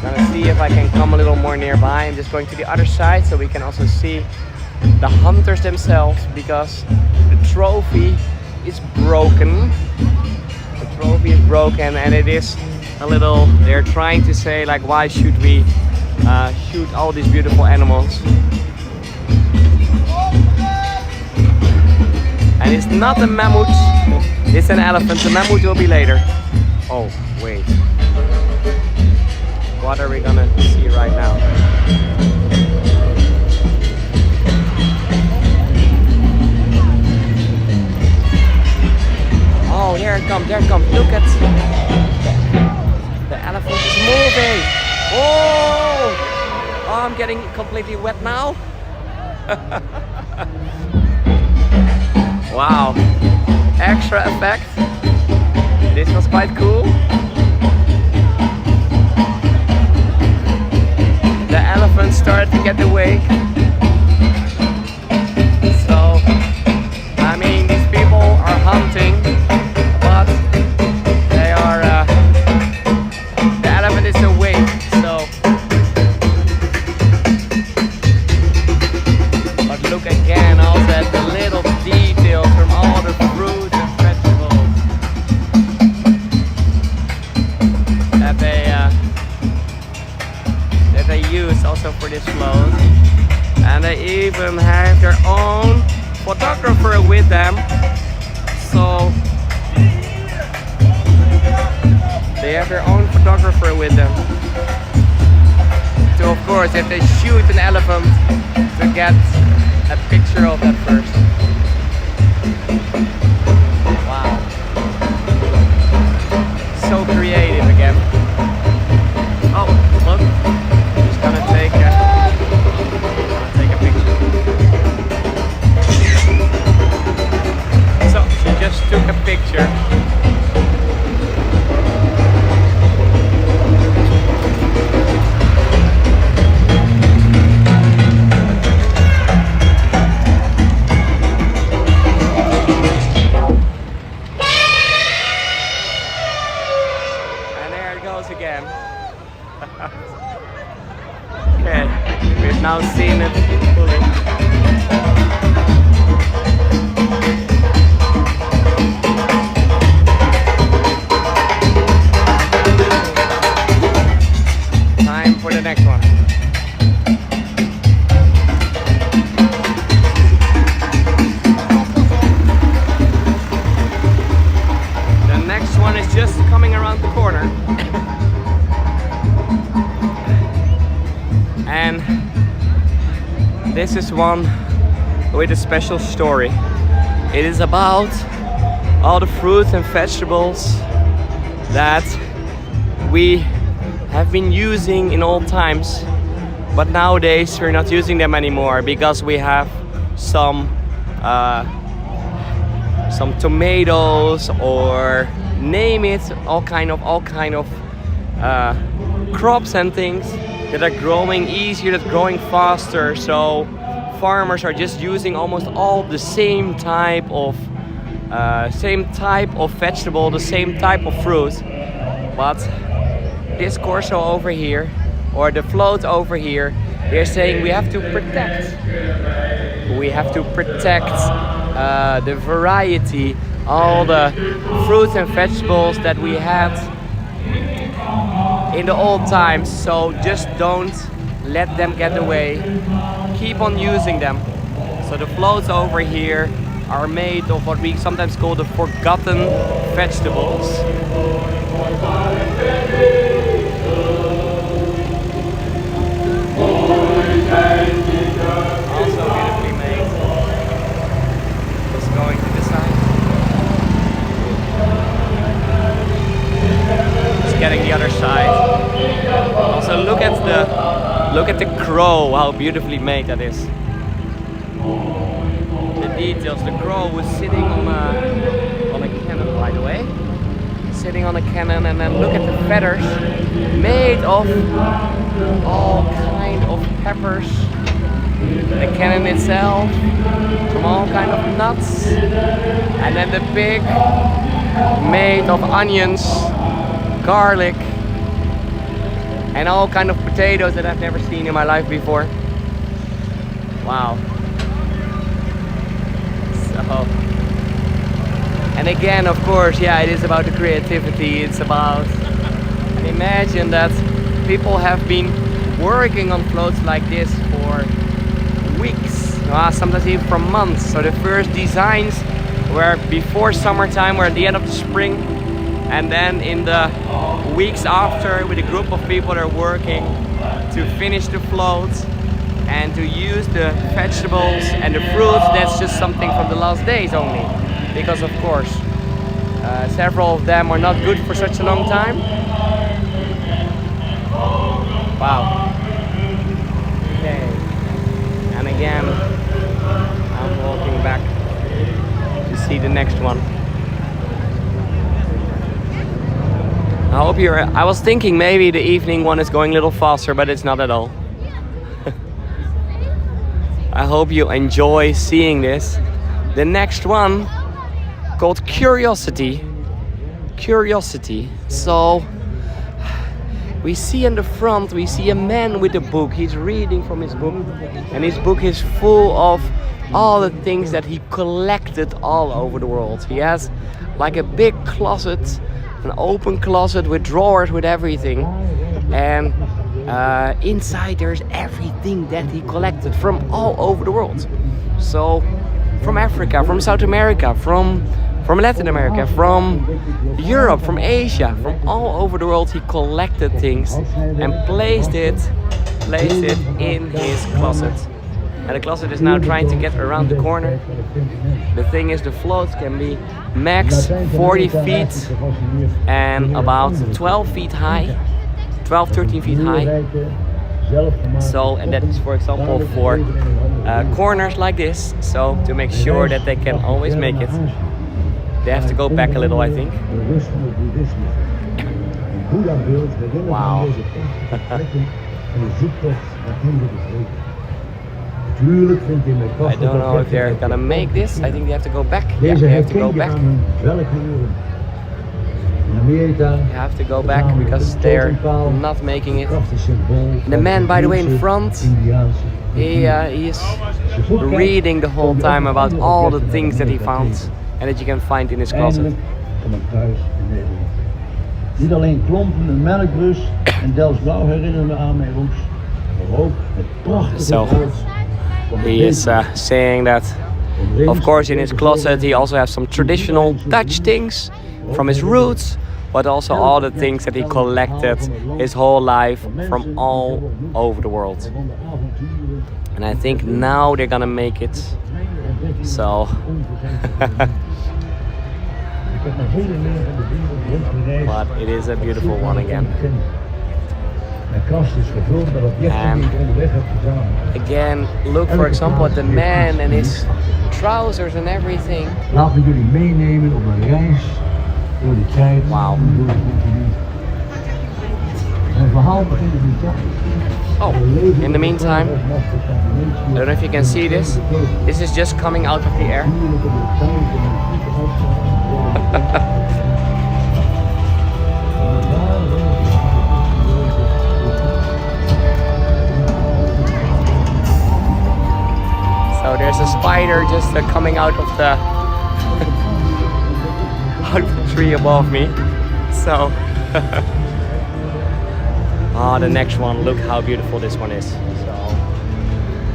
gonna see if I can come a little more nearby. I'm just going to the other side so we can also see the hunters themselves, because the trophy is broken. The trophy is broken, and it is a little, they're trying to say like, why should we shoot all these beautiful animals? And it's not a mammoth, it's an elephant. The mammoth will be later. Oh, wait. What are we gonna see right now? Oh, there it comes, there it comes. Look at the elephant is moving. Oh, oh, I'm getting completely wet now. Wow, extra effect. This was quite cool. The elephant started to get awake. So, I mean, these people are hunting, but they are, the elephant is awake, so. But look again, also at the little details from all the fruits and vegetables that they use also for this float. And they even have their own photographer with them. So they have their own photographer with them. So of course, if they shoot an elephant, to get a picture of that first. Wow. So creative again. Oh, look. Just gonna take a picture. So she just took a picture. I've now seen it fully. Time for the next one. The next one is just coming around the corner. And this is one with a special story. It is about all the fruits and vegetables that we have been using in old times, but nowadays we're not using them anymore because we have some tomatoes, or name it, all kind of crops and things that are growing easier, that are growing faster. So farmers are just using almost all the same type of vegetable, the same type of fruit. But this Corso over here, or the float over here, they're saying we have to protect the variety, all the fruits and vegetables that we had in the old times. So just don't let them get away. Keep on using them. So the floats over here are made of what we sometimes call the forgotten vegetables. Also beautifully made. Just going to the side. Just getting the other side. Also look at the crow, how beautifully made that is. The details. The crow was sitting on a cannon, by the way. Sitting on a cannon, and then look at the feathers made of all kind of peppers. The cannon itself from all kind of nuts, and then the pig made of onions, garlic, and all kind of potatoes that I've never seen in my life before. Wow. So, and again, of course, yeah, it is about the creativity. It's about, and imagine that people have been working on floats like this for weeks, sometimes even for months. So the first designs were before summertime, or at the end of the spring, and then in the weeks after, with a group of people that are working to finish the floats and to use the vegetables and the fruits. That's just something from the last days only, because of course several of them are not good for such a long time. Wow. Okay. And again, I'm walking back to see the next one. I hope you're... I was thinking maybe the evening one is going a little faster, but it's not at all. I hope you enjoy seeing this. The next one, called Curiosity. Curiosity. So, we see in the front, we see a man with a book. He's reading from his book, and his book is full of all the things that he collected all over the world. He has like a big closet, an open closet with drawers with everything, and inside there's everything that he collected from all over the world. So from Africa, from South America, from Latin America, from Europe, from Asia, from all over the world, he collected things and placed it in his closet. And the closet is now trying to get around the corner. The thing is, the floats can be max 40 feet and about 12 feet high, 12, 13 feet high. So, and that is, for example, for corners like this. So to make sure that they can always make it, they have to go back a little, I think. Wow. I don't know if they're gonna make this. I think they have to go back. Yeah, they have to go back. You have to go back because they're not making it. And the man, by the way, in front, He is reading the whole time about all the things that he found and that you can find in his closet. Kom ik thuis in Nederland. Niet alleen klompen en melkbrus en Delfts Blauw herinneren me aan mijn roots, maar ook het prachtige woord. He is saying that, of course, in his closet he also has some traditional Dutch things from his roots, but also all the things that he collected his whole life from all over the world. And I think now they're gonna make it. So. But it is a beautiful one again. And again, look for example at the man and his trousers and everything. Laat me jullie meenemen op een reis door de tijd. Wow. Mijn verhaal begint in de tijd. Oh, in the meantime, I don't know if you can see this. This is just coming out of the air. So there's a spider just coming out of the out of the tree above me. So the next one, look how beautiful this one is. So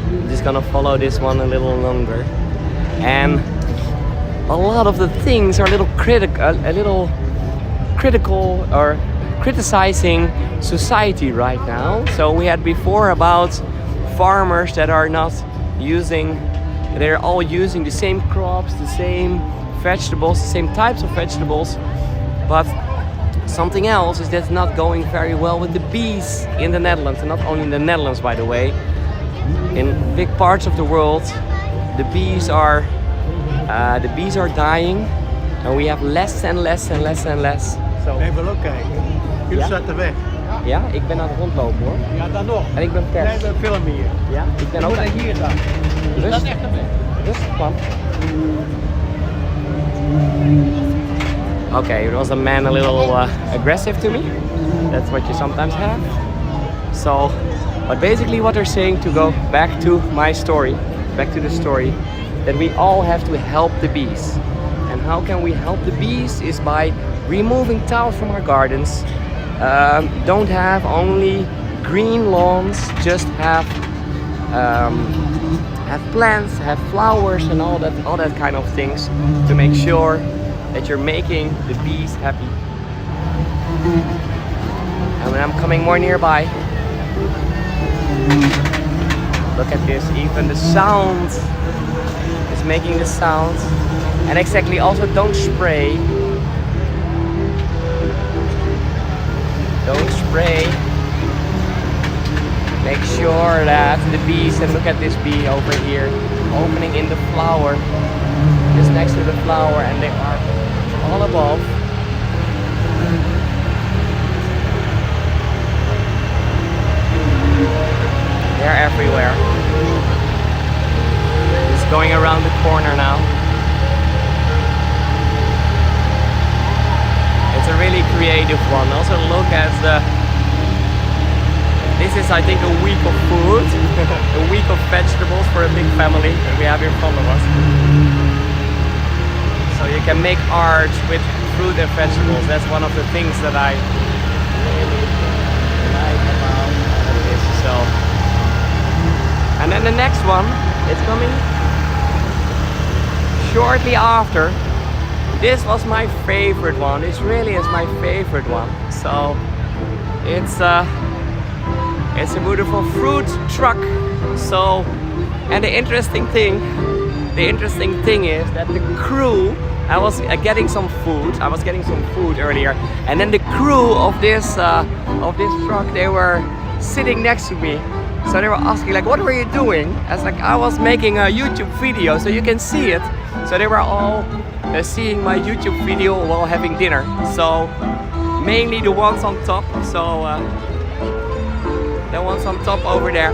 I'm just gonna follow this one a little longer. And a lot of the things are a little critical or criticizing society right now. So we had before about farmers that are not using, they're all using the same crops, the same vegetables, the same types of vegetables, but something else is that's not going very well with the bees in the Netherlands, and not only in the Netherlands, by the way. In big parts of the world, the bees are dying, and we have less and less and less and less. So. Even ook kijken. Jullie zaten weg. Ja, ik ben aan het rondlopen hoor. Ja, dan nog. En ik ben pers. Jij bent film hier. Ja, ik ben Je ook. moet hier dan. Rust. Dat is echt een weg. Rustig man. Okay, was the man a little aggressive to me? That's what you sometimes have. So, but basically what they're saying, to go back to my story, back to the story, that we all have to help the bees. And how can we help the bees is by removing tiles from our gardens. Don't have only green lawns, just have plants, have flowers and all that kind of things to make sure that you're making the bees happy. And when I'm coming more nearby, look at this, even the sound is making the sound. And exactly, also don't spray. Don't spray. Make sure that the bees, and look at this bee over here, opening in the flower, just next to the flower, and they are all above. They're everywhere. Just going around the corner now. It's a really creative one. Also look at this is, I think, a week of food, a week of vegetables for a big family that we have in front of us. So you can make art with fruit and vegetables. That's one of the things that I really like about this. So, and then the next one, it's coming shortly after. This was my favorite one. This really is my favorite one. So it's a beautiful fruit truck. So, and the interesting thing is that the crew, I was getting some food. I was getting some food earlier, and then the crew of this truck, they were sitting next to me. So they were asking like, "What were you doing?" I was like, "I was making a YouTube video, so you can see it." So they were all seeing my YouTube video while having dinner. So mainly the ones on top. So the ones on top over there.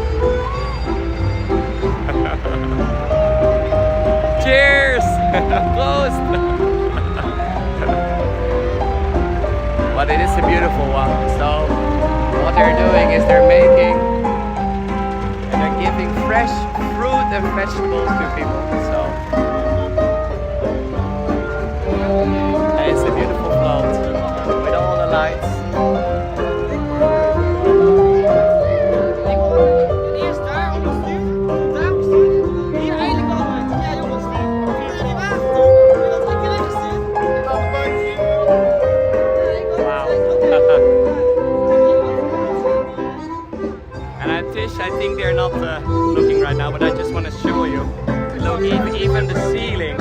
Cheers! Close! But it is a beautiful one. So what they're doing is they're making and they're giving fresh and vegetables to people. So it's a beautiful float with all the lights. I think they're not looking right now, but I just want to show you. Look, even the ceiling.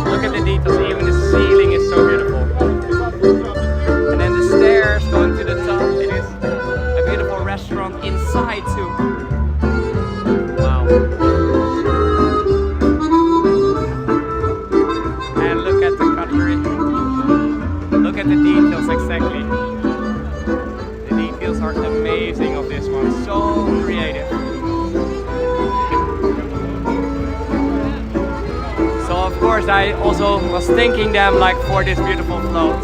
Look at the details. Even the ceiling is so beautiful. And then the stairs going to the top. It is a beautiful restaurant inside too. Wow. And look at the cutlery. Look at the details exactly. The details are amazing of this one. So creative. So of course I also was thanking them like for this beautiful float.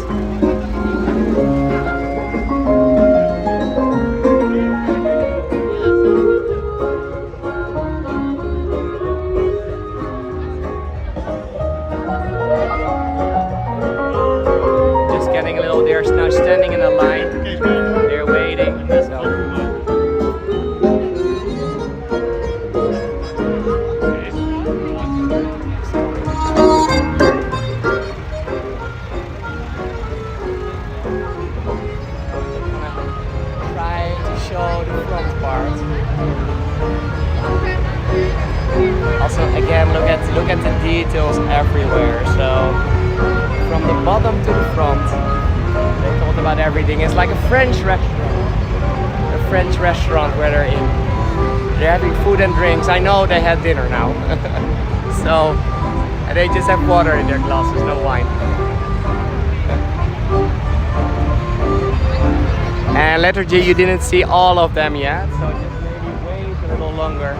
Just getting a little, they're now standing in a line. They're waiting. So. Also, again, look at the details everywhere. So, from the bottom to the front, they thought about everything. It's like a French restaurant where they're in. They're having food and drinks. I know they had dinner now, so and they just have water in their glasses, no wine. And liturgy, you didn't see all of them yet, so just maybe wait a little longer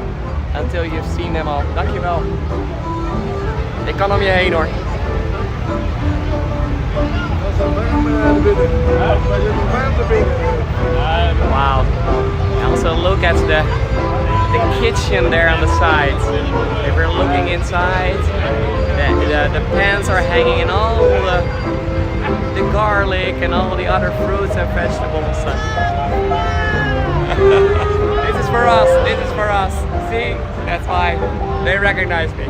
until you've seen them all. Dankjewel. Ik kan om je heen hoor. Wow. And also look at the kitchen there on the side. If we're looking inside, the pans are hanging in all the garlic and all the other fruits and vegetables. This is for us, this is for us. See? That's why they recognize me.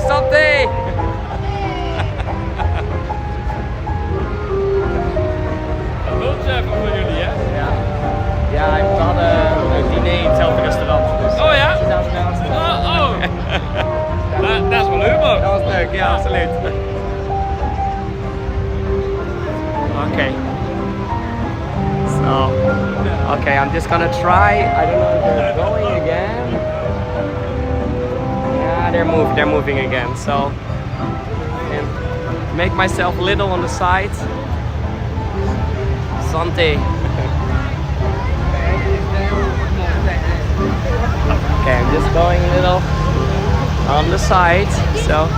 Santé! Dat wil ik even voor jullie, hè? Ja. Ja, we hadden een diner in hetzelfde restaurant. Dus oh ja? Dat is wel leuk, man. Dat was leuk, ja, absoluut. Okay. So, okay, I'm just gonna try. I don't know if they're going again. Yeah, they're moving again. So, and make myself little on the side. Santé. Okay, I'm just going a little on the side, so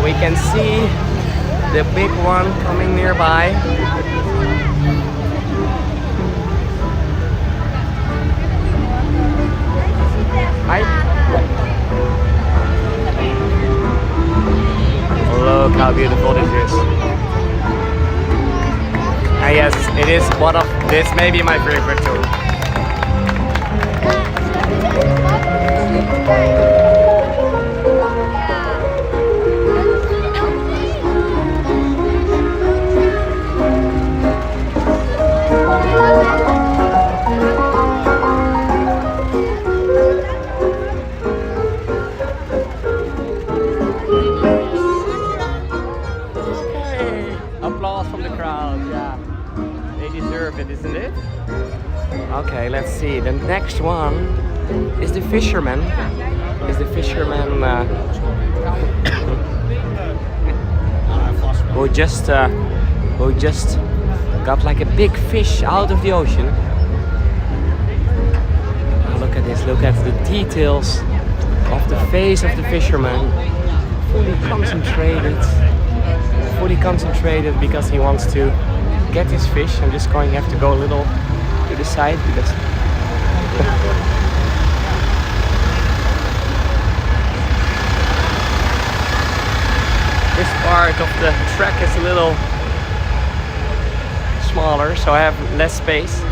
we can see the big one coming nearby. Hi. Look how beautiful this is. And yes, it is one of this may be my favorite too. Isn't it? Okay, let's see. The next one is the fisherman. Who just got like a big fish out of the ocean. Oh, look at this. Look at the details of the face of the fisherman. Fully concentrated because he wants to get his fish. I'm just going to have to go a little to the side because part of the track is a little smaller, so I have less space.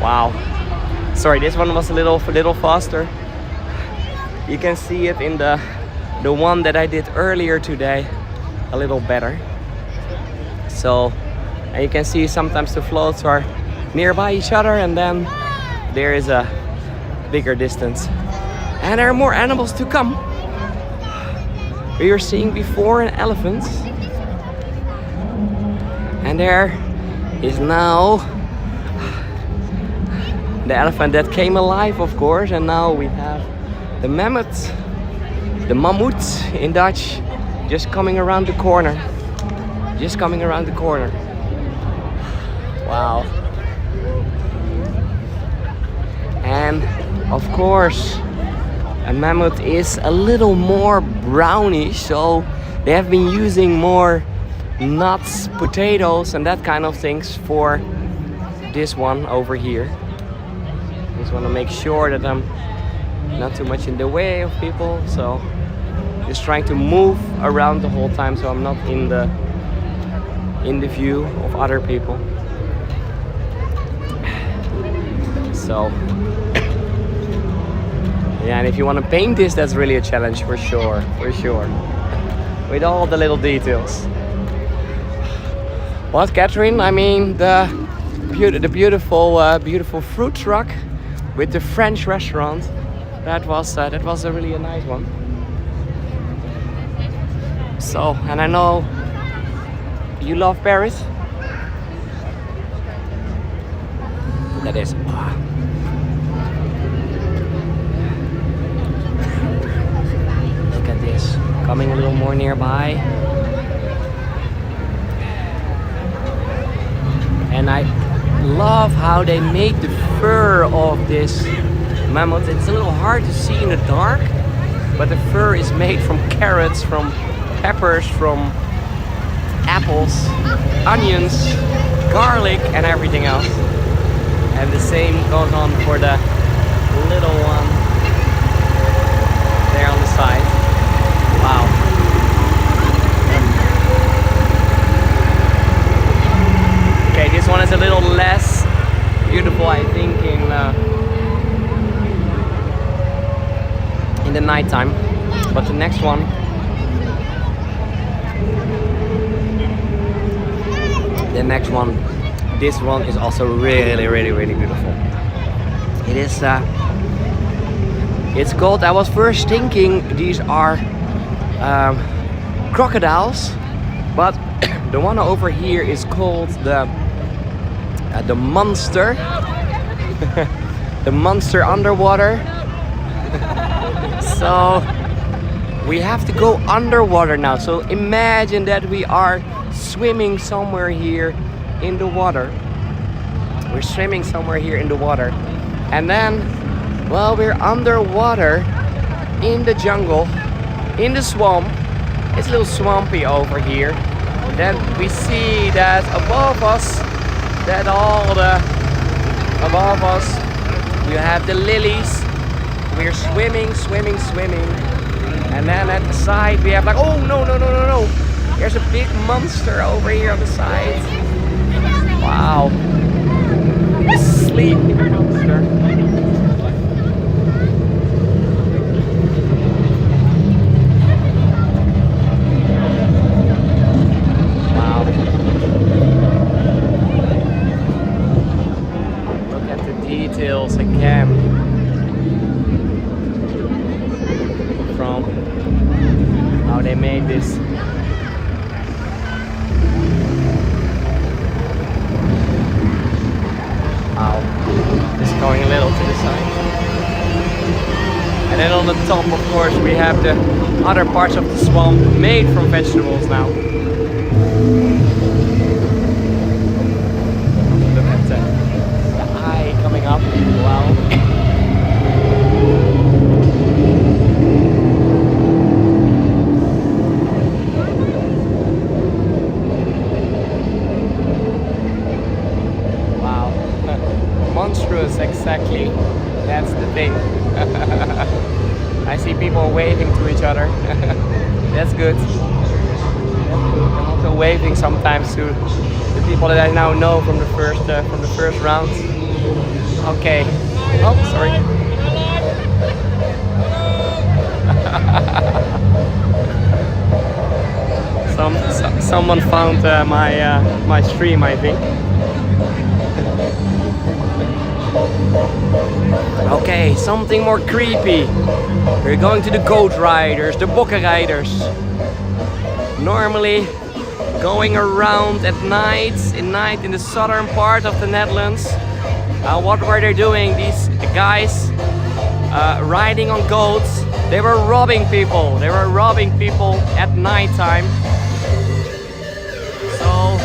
Wow. Sorry, this one was a little faster. You can see it in the one that I did earlier today a little better. So, and you can see sometimes the floats are nearby each other, and then there is a bigger distance. And there are more animals to come. We were seeing before an elephant, and there is now the elephant that came alive, of course, and now we have the mammoth, the mammoet in Dutch, just coming around the corner. Just coming around the corner. Wow. And of course, a mammoth is a little more brownish, so they have been using more nuts, potatoes, and that kind of things for this one over here. Just want to make sure that I'm not too much in the way of people, so just trying to move around the whole time so I'm not in the view of other people. So yeah, and if you want to paint this, that's really a challenge for sure, with all the little details. What, Catherine? I mean the beautiful fruit truck with the French restaurant. That was really a nice one. So, and I know you love Paris. That is. Look at this, coming a little more nearby. And I love how they make the fur of this mammoth. It's a little hard to see in the dark, but the fur is made from carrots, from peppers, from apples, onions, garlic, and everything else. And the same goes on for the little one there on the side. Wow. Okay, this one is a little less beautiful, I think, in the nighttime, but the next one, this one is also really beautiful. It is it's called, I was first thinking these are crocodiles, but the one over here is called the monster. The monster underwater. So we have to go underwater now. So imagine that we are swimming somewhere here in the water. We're swimming somewhere here in the water. And then, well, we're underwater in the jungle, in the swamp. It's a little swampy over here. Then we see that above us, you have the lilies. We're swimming. And then at the side we have like, oh no. There's a big monster over here on the side. Wow. A sleeping monster. Wow. Look at the details again. From how they made this. Just going a little to the side. And then on the top, of course, we have the other parts of the swamp made from vegetables now. Look at the eye coming up. Wow. Monstrous, exactly. That's the thing. I see people waving to each other. That's good. I'm also waving sometimes to the people that I now know from the first round. Okay. Oh, sorry. Someone found my stream, I think. Okay, something more creepy. We're going to the goat riders, the bokkenrijders. Normally going around at night in the southern part of the Netherlands. What were they doing? These guys riding on goats. They were robbing people. They were robbing people at night time. So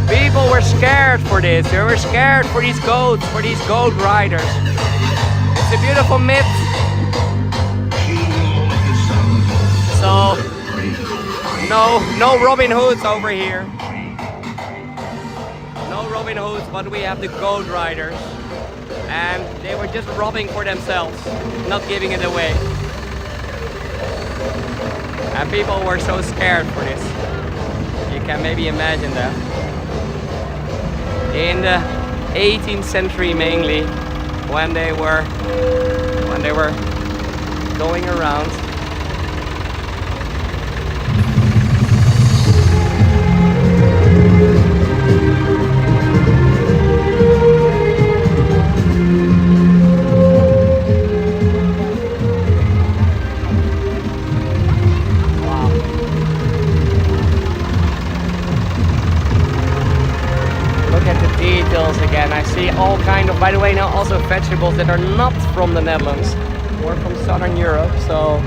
people were scared for this. They were scared for these goats, for these goat riders. It's a beautiful myth. So no Robin Hoods over here. No Robin Hoods, but we have the goat riders. And they were just robbing for themselves, not giving it away. And people were so scared for this. You can maybe imagine that. In the 18th century mainly, when they were going around. Details again. I see all kind of, by the way, now also vegetables that are not from the Netherlands or from Southern Europe. So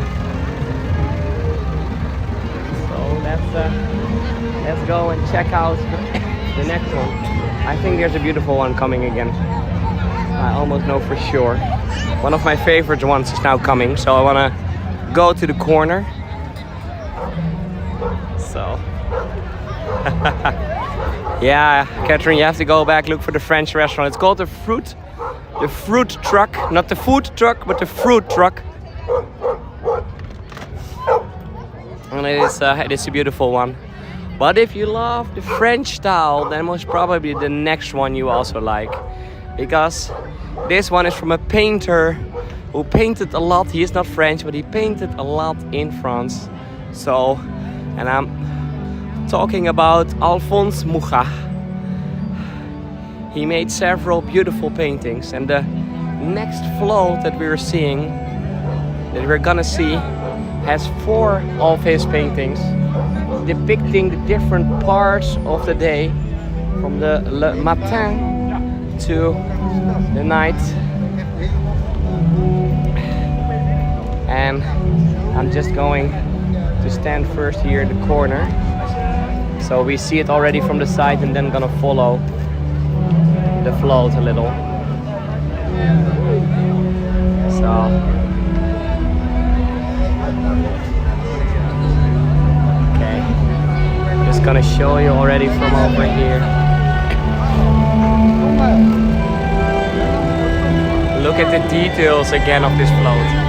let's go and check out the next one. I think there's a beautiful one coming again. I almost know for sure. One of my favorite ones is now coming, so I want to go to the corner. So. Yeah, Catherine, you have to go back, look for the French restaurant. It's called the fruit truck. Not the food truck, but the fruit truck. And it is a beautiful one. But if you love the French style, then most probably the next one you also like. Because this one is from a painter who painted a lot. He is not French, but he painted a lot in France. So, and I'm talking about Alphonse Mucha. He made several beautiful paintings, and the next float that we're seeing, that we're gonna see, has 4 of his paintings depicting the different parts of the day, from the le matin to the night. And I'm just going to stand first here in the corner. So we see it already from the side, and then gonna follow the float a little. So okay, just gonna show you already from over here. Look at the details again of this float.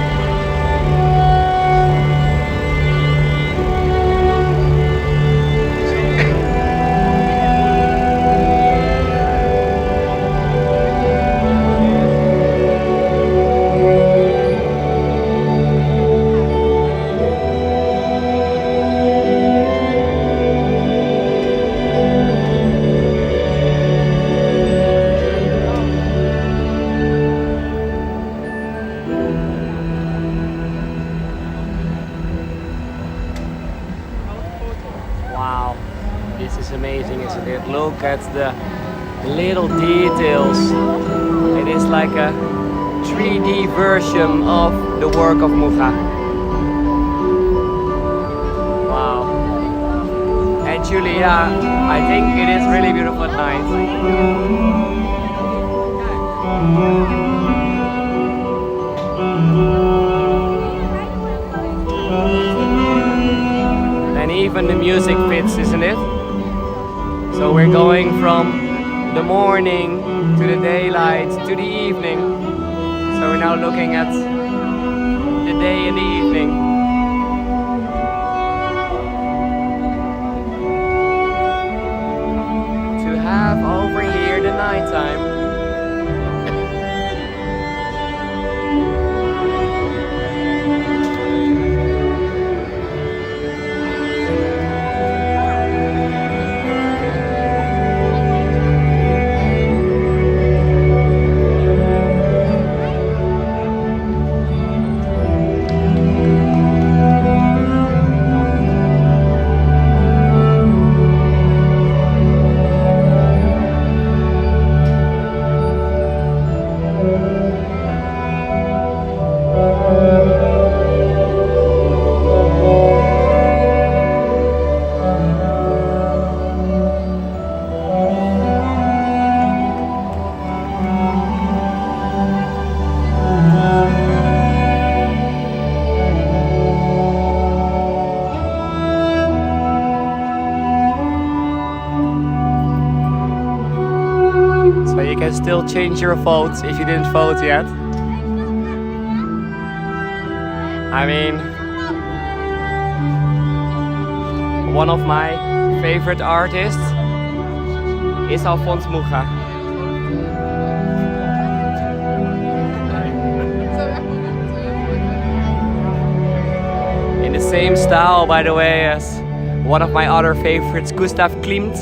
Wow, this is amazing, isn't it? Look at the little details. It is like a 3D version of the work of Mucha. Wow. And Julia, I think it is really beautiful at night. And even the music fits, isn't it? So we're going from the morning to the daylight to the evening. So we're now looking at the day and the evening. change your vote if you didn't vote yet. I mean, one of my favorite artists is Alphonse Mucha. In the same style, by the way, as one of my other favorites, Gustav Klimt.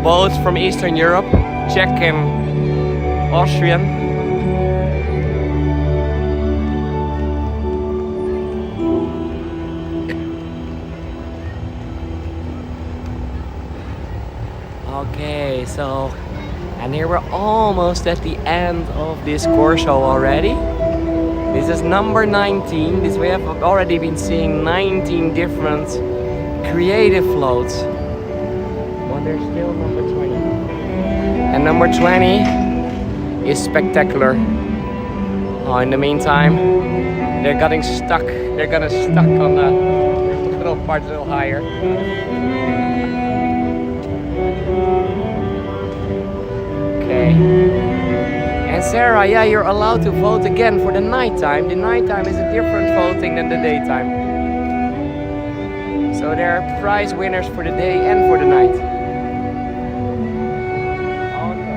Both from Eastern Europe, Czech and Austrian. Okay, so, and here we're almost at the end of this Corso already. This is number 19. This we have already been seeing 19 different creative floats. But there's still number 20. And number 20 is spectacular. Oh, in the meantime, they're getting stuck. They're gonna stuck on the little part a little higher. Okay. And Sarah, yeah, you're allowed to vote again for the nighttime. The nighttime is a different voting than the daytime. So there are prize winners for the day and for the night. Okay.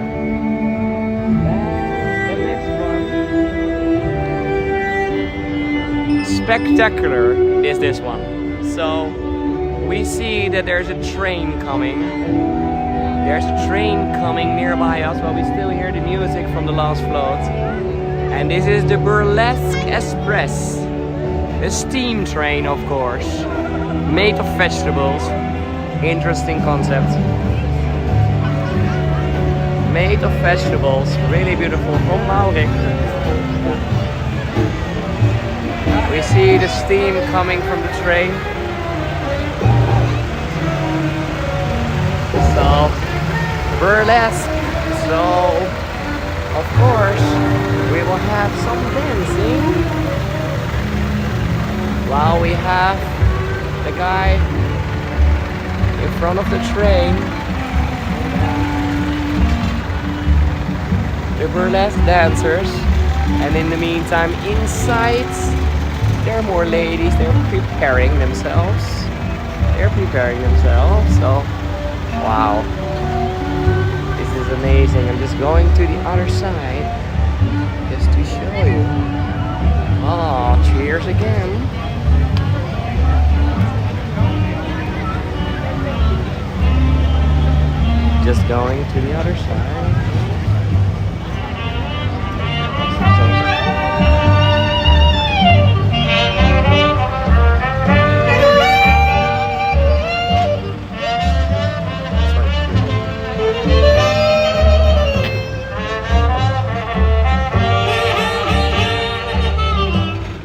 Then the next one. Spectacular is this one. So we see that there's a train coming. There's a train coming nearby us while we still hear the music from the last float. And this is the Burlesque Express. A steam train, of course. Made of vegetables. Interesting concept. Made of vegetables. Really beautiful. From Maurik. We see the steam coming from the train. So, burlesque. So, of course, we will have some dancing. While we have the guy in front of the train. The burlesque dancers. And in the meantime, inside, there are more ladies. They're preparing themselves. So, wow. This is amazing. I'm just going to the other side just to show you. Oh, cheers again. Just going to the other side.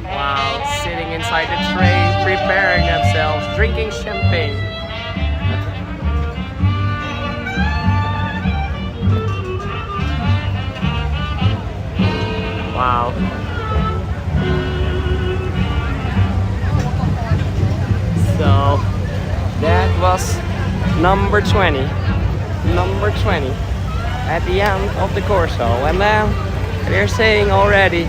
Wow, sitting inside the train, preparing themselves, drinking champagne. Wow. So that was number 20. Number 20 at the end of the Corso. And then they're saying already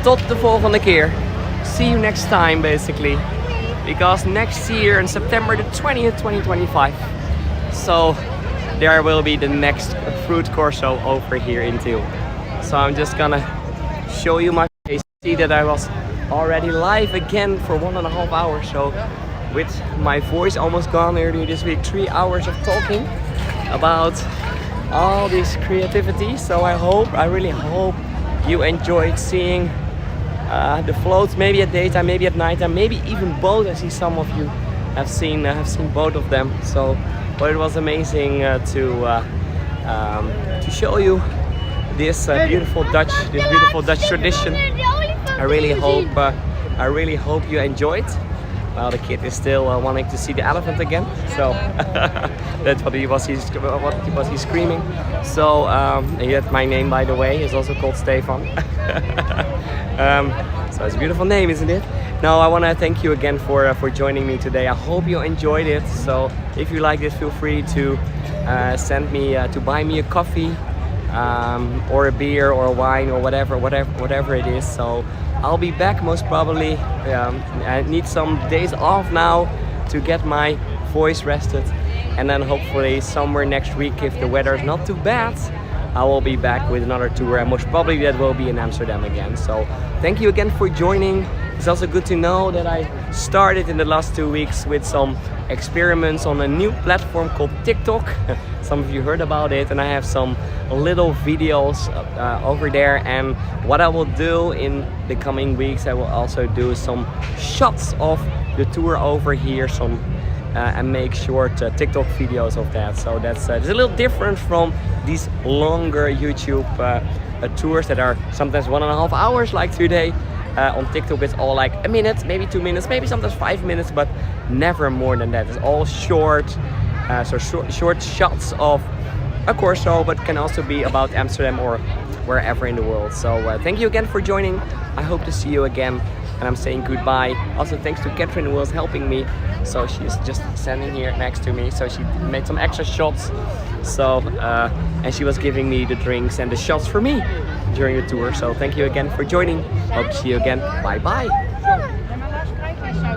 tot de volgende keer. See you next time, basically. Because next year in September the 20th, 2025. So there will be the next Fruit Corso over here in Tiel. So I'm just gonna show you my face. See that I was already live again for 1.5 hours. So with my voice almost gone earlier this week, 3 hours of talking about all this creativity. So I really hope you enjoyed seeing the floats, maybe at daytime, maybe at nighttime, maybe even both. I see some of you have seen both of them. So, but it was amazing to show you this beautiful Dutch tradition. I really hope you enjoyed. Well, the kid is still wanting to see the elephant again, so that's what he was screaming. So he had my name, by the way. He's also called Stefan. So it's a beautiful name, isn't it? No, I want to thank you again for joining me today. I hope you enjoyed it. So if you like this, feel free to send me to buy me a coffee or a beer or a wine or whatever it is. So I'll be back most probably. I need some days off now to get my voice rested, and then hopefully somewhere next week, if the weather is not too bad, I will be back with another tour, and most probably that will be in Amsterdam again. So thank you again for joining. It's also good to know that I started in the last 2 weeks with some experiments on a new platform called TikTok. Some of you heard about it, and I have some little videos over there. And what I will do in the coming weeks, I will also do some shots of the tour over here, and make short TikTok videos of that. So that's it's a little different from these longer YouTube tours that are sometimes 1.5 hours like today. On TikTok it's all like a minute, maybe 2 minutes, maybe sometimes 5 minutes, but never more than that. It's all short, short shots of a Corso, but can also be about Amsterdam or wherever in the world. So thank you again for joining. I hope to see you again, and I'm saying goodbye. Also thanks to Catherine, who was helping me. So she's just standing here next to me, so she made some extra shots. So and she was giving me the drinks and the shots for me during the tour. So thank you again for joining. Hope to see you again. Bye bye.